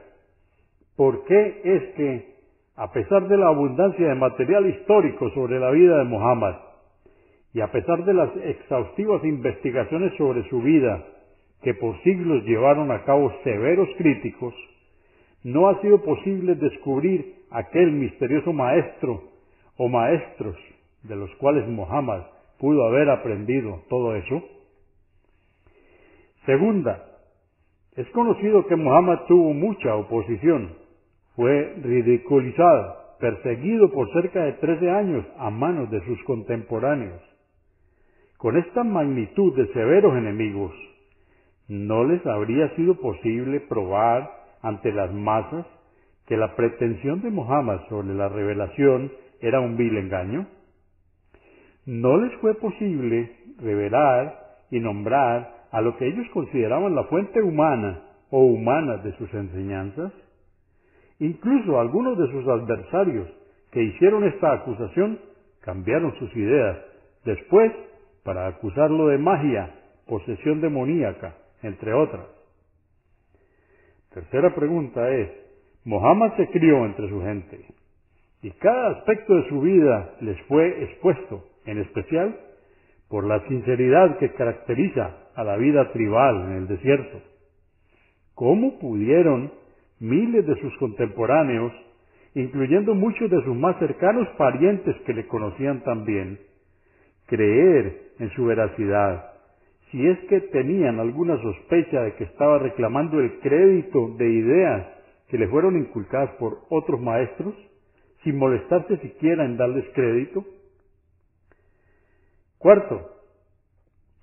¿por qué es que, a pesar de la abundancia de material histórico sobre la vida de Muhammad, y a pesar de las exhaustivas investigaciones sobre su vida, que por siglos llevaron a cabo severos críticos, no ha sido posible descubrir aquel misterioso maestro o maestros de los cuales Muhammad pudo haber aprendido todo eso? Segunda, es conocido que Muhammad tuvo mucha oposición. Fue ridiculizado, perseguido por cerca de 13 años a manos de sus contemporáneos. Con esta magnitud de severos enemigos, ¿no les habría sido posible probar ante las masas que la pretensión de Muhammad sobre la revelación era un vil engaño? ¿No les fue posible revelar y nombrar a lo que ellos consideraban la fuente humana o humanas de sus enseñanzas? Incluso algunos de sus adversarios que hicieron esta acusación cambiaron sus ideas después para acusarlo de magia, posesión demoníaca, entre otras. Tercera pregunta es, Muhammad se crió entre su gente y cada aspecto de su vida les fue expuesto, en especial por la sinceridad que caracteriza a la vida tribal en el desierto. ¿Cómo pudieron miles de sus contemporáneos, incluyendo muchos de sus más cercanos parientes que le conocían también, creer en su veracidad, si es que tenían alguna sospecha de que estaba reclamando el crédito de ideas que le fueron inculcadas por otros maestros, sin molestarse siquiera en darles crédito? Cuarto,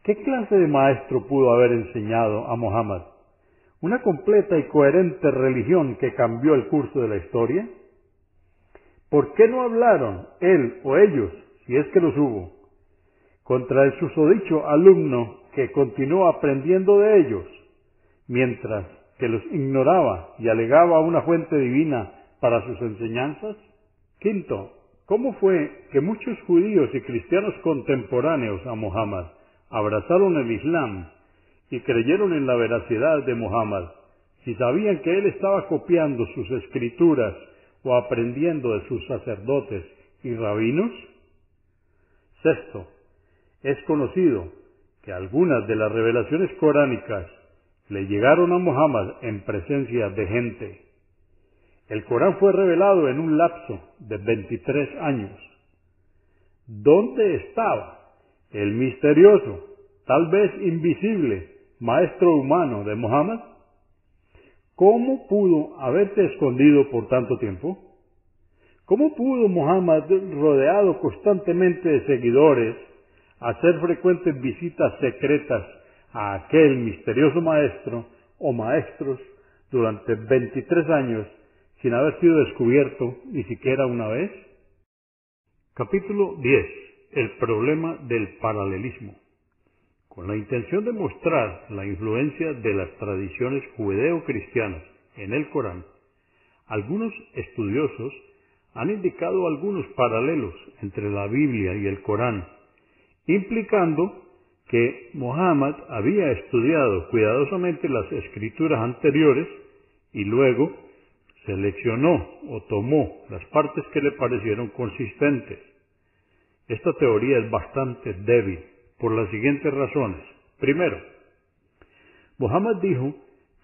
¿qué clase de maestro pudo haber enseñado a Muhammad una completa y coherente religión que cambió el curso de la historia? ¿Por qué no hablaron él o ellos, si es que los hubo, contra el susodicho alumno que continuó aprendiendo de ellos, mientras que los ignoraba y alegaba una fuente divina para sus enseñanzas? Quinto, ¿cómo fue que muchos judíos y cristianos contemporáneos a Muhammad abrazaron el Islam y creyeron en la veracidad de Muhammad, si sabían que él estaba copiando sus escrituras o aprendiendo de sus sacerdotes y rabinos? Sexto, es conocido que algunas de las revelaciones coránicas le llegaron a Muhammad en presencia de gente. El Corán fue revelado en un lapso de 23 años. ¿Dónde estaba el misterioso, tal vez invisible, maestro humano de Muhammad? ¿Cómo pudo haberse escondido por tanto tiempo? ¿Cómo pudo Muhammad, rodeado constantemente de seguidores, hacer frecuentes visitas secretas a aquel misterioso maestro o maestros durante 23 años sin haber sido descubierto ni siquiera una vez? Capítulo 10. El problema del paralelismo. Con la intención de mostrar la influencia de las tradiciones judeo-cristianas en el Corán, algunos estudiosos han indicado algunos paralelos entre la Biblia y el Corán, implicando que Muhammad había estudiado cuidadosamente las escrituras anteriores y luego seleccionó o tomó las partes que le parecieron consistentes. Esta teoría es bastante débil por las siguientes razones. Primero, Muhammad dijo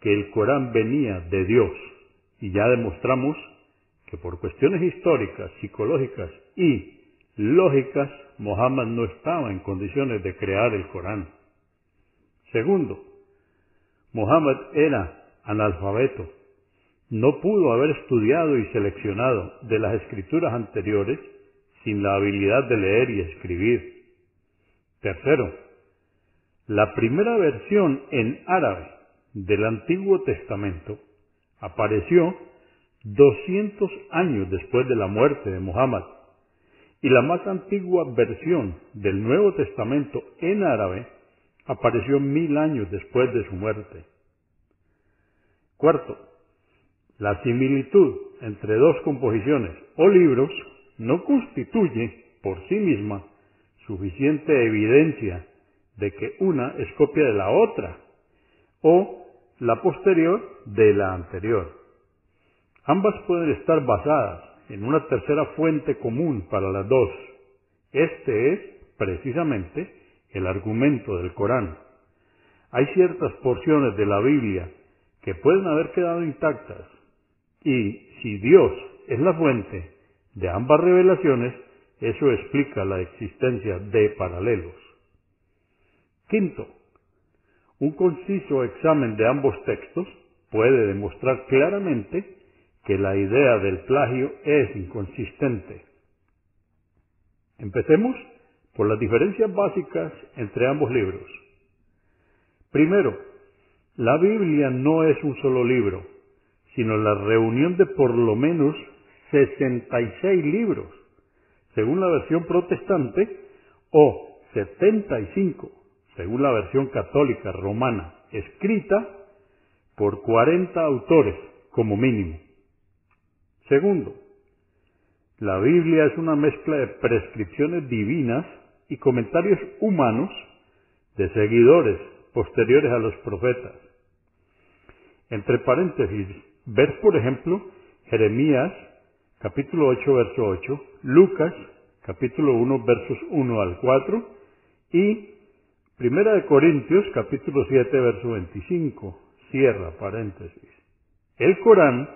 que el Corán venía de Dios y ya demostramos que por cuestiones históricas, psicológicas y lógicas, Muhammad no estaba en condiciones de crear el Corán. Segundo, Muhammad era analfabeto. No pudo haber estudiado y seleccionado de las escrituras anteriores sin la habilidad de leer y escribir. Tercero, la primera versión en árabe del Antiguo Testamento apareció 200 años después de la muerte de Muhammad, y la más antigua versión del Nuevo Testamento en árabe apareció 1000 años después de su muerte. Cuarto, la similitud entre dos composiciones o libros no constituye por sí misma suficiente evidencia de que una es copia de la otra o la posterior de la anterior. Ambas pueden estar basadas en una tercera fuente común para las dos. Este es, precisamente, el argumento del Corán. Hay ciertas porciones de la Biblia que pueden haber quedado intactas, y si Dios es la fuente de ambas revelaciones, eso explica la existencia de paralelos. Quinto, un conciso examen de ambos textos puede demostrar claramente que la idea del plagio es inconsistente. Empecemos por las diferencias básicas entre ambos libros. Primero, la Biblia no es un solo libro, sino la reunión de por lo menos 66 libros, según la versión protestante, o 75, según la versión católica romana, escrita por 40 autores como mínimo. Segundo, la Biblia es una mezcla de prescripciones divinas y comentarios humanos de seguidores posteriores a los profetas. Entre paréntesis, ver por ejemplo Jeremías capítulo 8 verso 8, Lucas capítulo 1 versos 1 al 4 y Primera de Corintios capítulo 7 verso 25, cierra paréntesis. El Corán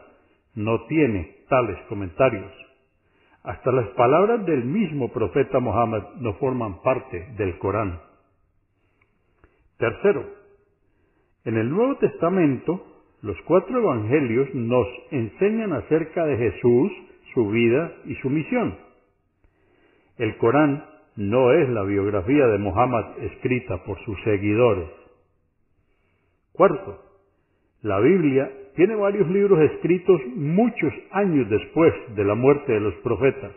no tiene tales comentarios. Hasta las palabras del mismo profeta Muhammad no forman parte del Corán. Tercero, en el Nuevo Testamento, los 4 evangelios nos enseñan acerca de Jesús, su vida y su misión. El Corán no es la biografía de Muhammad escrita por sus seguidores. Cuarto, la Biblia tiene varios libros escritos muchos años después de la muerte de los profetas.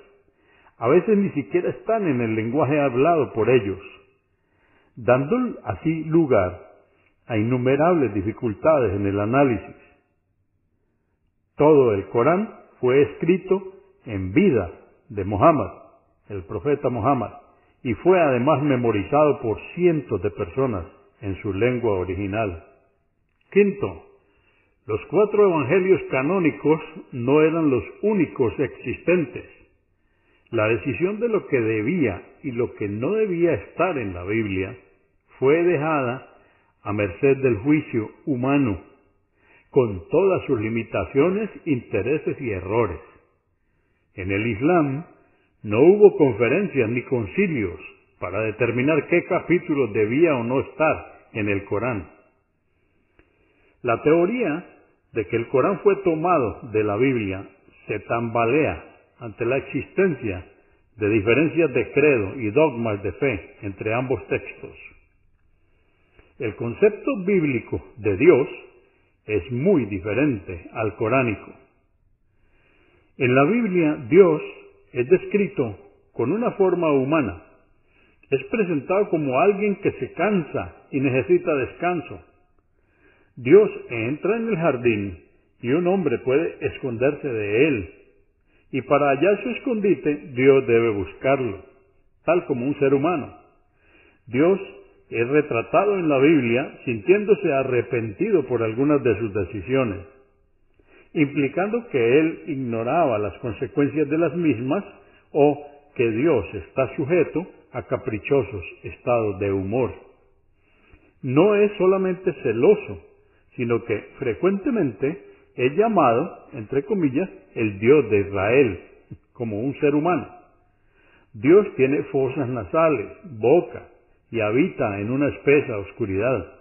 A veces ni siquiera están en el lenguaje hablado por ellos, dando así lugar a innumerables dificultades en el análisis. Todo el Corán fue escrito en vida de Muhammad, el profeta Muhammad, y fue además memorizado por cientos de personas en su lengua original. Quinto, los 4 evangelios canónicos no eran los únicos existentes. La decisión de lo que debía y lo que no debía estar en la Biblia fue dejada a merced del juicio humano, con todas sus limitaciones, intereses y errores. En el Islam no hubo conferencias ni concilios para determinar qué capítulo debía o no estar en el Corán. La teoría de que el Corán fue tomado de la Biblia se tambalea ante la existencia de diferencias de credo y dogmas de fe entre ambos textos. El concepto bíblico de Dios es muy diferente al coránico. En la Biblia, Dios es descrito con una forma humana. Es presentado como alguien que se cansa y necesita descanso. Dios entra en el jardín y un hombre puede esconderse de él. Y para hallar su escondite, Dios debe buscarlo, tal como un ser humano. Dios es retratado en la Biblia sintiéndose arrepentido por algunas de sus decisiones, implicando que él ignoraba las consecuencias de las mismas o que Dios está sujeto a caprichosos estados de humor. No es solamente celoso, sino que frecuentemente es llamado, entre comillas, el Dios de Israel, como un ser humano. Dios tiene fosas nasales, boca, y habita en una espesa oscuridad.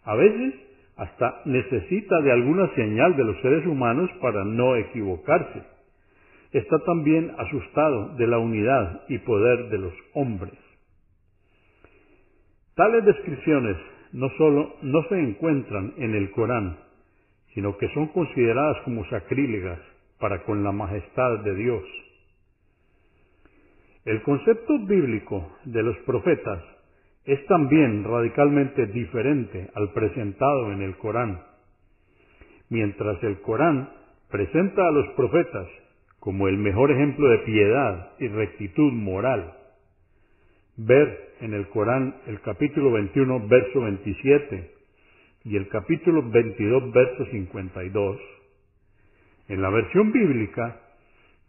A veces hasta necesita de alguna señal de los seres humanos para no equivocarse. Está también asustado de la unidad y poder de los hombres. Tales descripciones no solo no se encuentran en el Corán, sino que son consideradas como sacrílegas para con la majestad de Dios. El concepto bíblico de los profetas es también radicalmente diferente al presentado en el Corán. Mientras el Corán presenta a los profetas como el mejor ejemplo de piedad y rectitud moral, ver en el Corán el capítulo 21, verso 27 y el capítulo 22, verso 52, en la versión bíblica,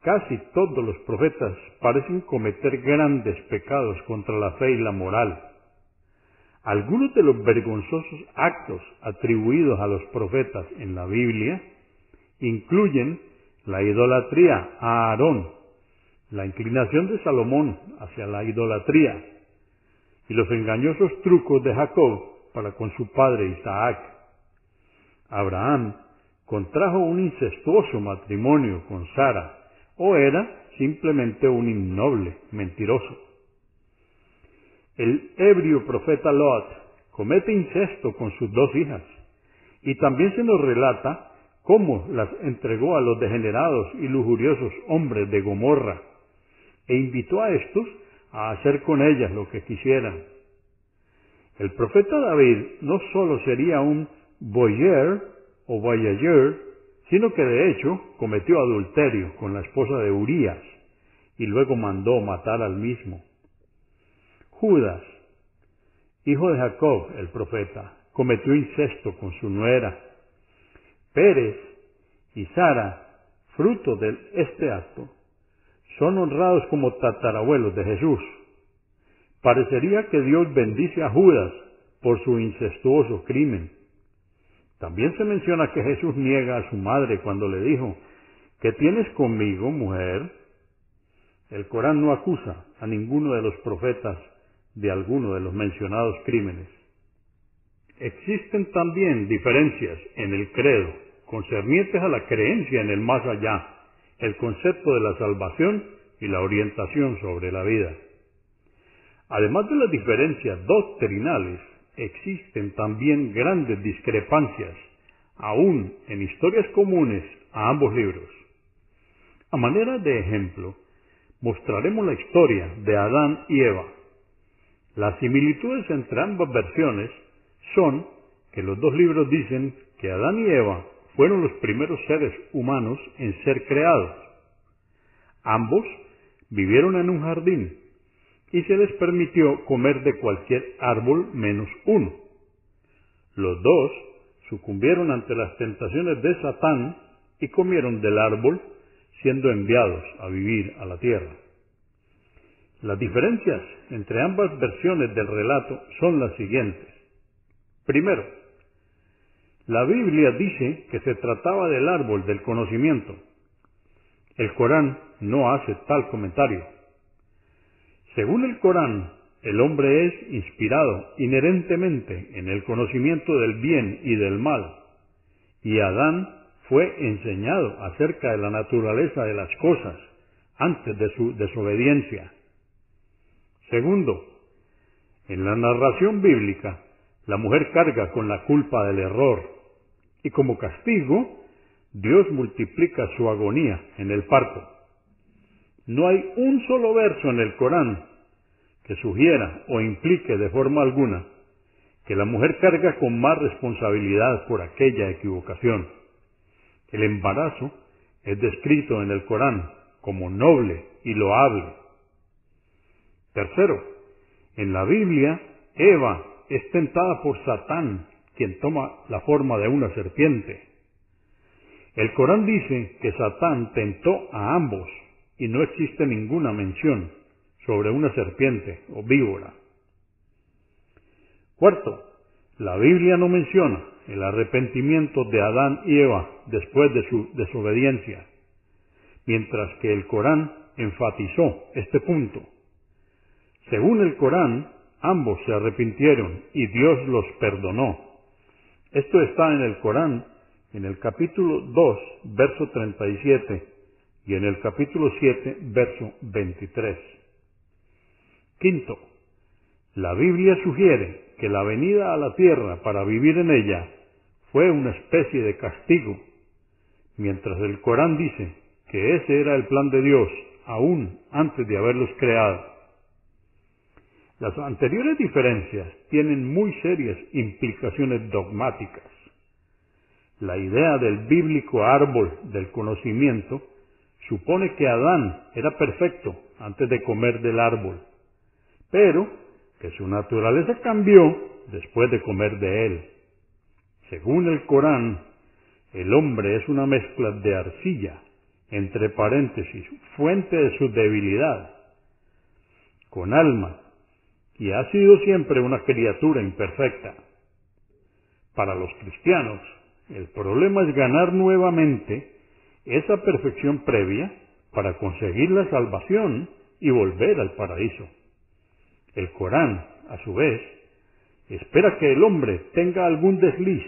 casi todos los profetas parecen cometer grandes pecados contra la fe y la moral. Algunos de los vergonzosos actos atribuidos a los profetas en la Biblia incluyen la idolatría a Aarón, la inclinación de Salomón hacia la idolatría y los engañosos trucos de Jacob para con su padre Isaac. Abraham contrajo un incestuoso matrimonio con Sara, o era simplemente un innoble mentiroso. El ebrio profeta Lot comete incesto con sus 2 hijas, y también se nos relata cómo las entregó a los degenerados y lujuriosos hombres de Gomorra, e invitó a estos a hacer con ellas lo que quisieran. El profeta David no solo sería un voyeur o voyageur, sino que de hecho cometió adulterio con la esposa de Urías y luego mandó matar al mismo. Judas, hijo de Jacob, el profeta, cometió incesto con su nuera. Pérez y Sara, fruto de este acto, son honrados como tatarabuelos de Jesús. Parecería que Dios bendice a Judas por su incestuoso crimen. También se menciona que Jesús niega a su madre cuando le dijo: ¿qué tienes conmigo, mujer? El Corán no acusa a ninguno de los profetas de alguno de los mencionados crímenes. Existen también diferencias en el credo concernientes a la creencia en el más allá, el concepto de la salvación y la orientación sobre la vida. Además de las diferencias doctrinales, existen también grandes discrepancias, aún en historias comunes a ambos libros. A manera de ejemplo, mostraremos la historia de Adán y Eva. Las similitudes entre ambas versiones son que los 2 libros dicen que Adán y Eva fueron los primeros seres humanos en ser creados. Ambos vivieron en un jardín y se les permitió comer de cualquier árbol menos uno. Los 2 sucumbieron ante las tentaciones de Satán y comieron del árbol, siendo enviados a vivir a la tierra. Las diferencias entre ambas versiones del relato son las siguientes. Primero, la Biblia dice que se trataba del árbol del conocimiento. El Corán no hace tal comentario. Según el Corán, el hombre es inspirado inherentemente en el conocimiento del bien y del mal, y Adán fue enseñado acerca de la naturaleza de las cosas antes de su desobediencia. Segundo, en la narración bíblica, la mujer carga con la culpa del error, y como castigo, Dios multiplica su agonía en el parto. No hay un solo verso en el Corán que sugiera o implique de forma alguna que la mujer carga con más responsabilidad por aquella equivocación. El embarazo es descrito en el Corán como noble y loable. Tercero, en la Biblia, Eva es tentada por Satán, quien toma la forma de una serpiente. El Corán dice que Satán tentó a ambos y no existe ninguna mención sobre una serpiente o víbora. Cuarto, la Biblia no menciona el arrepentimiento de Adán y Eva después de su desobediencia, mientras que el Corán enfatizó este punto. Según el Corán, ambos se arrepintieron y Dios los perdonó. Esto está en el Corán, en el capítulo 2, verso 37, y en el capítulo 7, verso 23. Quinto, la Biblia sugiere que la venida a la tierra para vivir en ella fue una especie de castigo, mientras el Corán dice que ese era el plan de Dios aún antes de haberlos creado. Las anteriores diferencias tienen muy serias implicaciones dogmáticas. La idea del bíblico árbol del conocimiento supone que Adán era perfecto antes de comer del árbol, pero que su naturaleza cambió después de comer de él. Según el Corán, el hombre es una mezcla de arcilla, entre paréntesis, fuente de su debilidad, con alma, y ha sido siempre una criatura imperfecta. Para los cristianos, el problema es ganar nuevamente esa perfección previa para conseguir la salvación y volver al paraíso. El Corán, a su vez, espera que el hombre tenga algún desliz,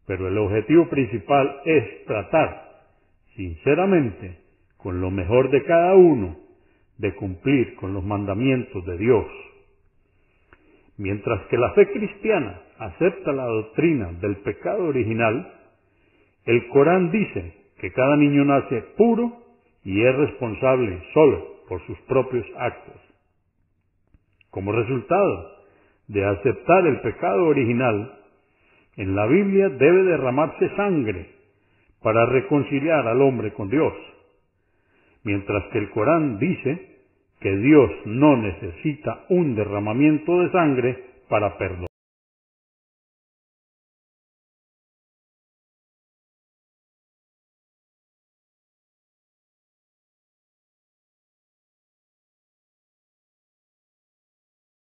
pero el objetivo principal es tratar, sinceramente, con lo mejor de cada uno, de cumplir con los mandamientos de Dios. Mientras que la fe cristiana acepta la doctrina del pecado original, el Corán dice que cada niño nace puro y es responsable solo por sus propios actos. Como resultado de aceptar el pecado original, en la Biblia debe derramarse sangre para reconciliar al hombre con Dios, mientras que el Corán dice que Dios no necesita un derramamiento de sangre para perdonar.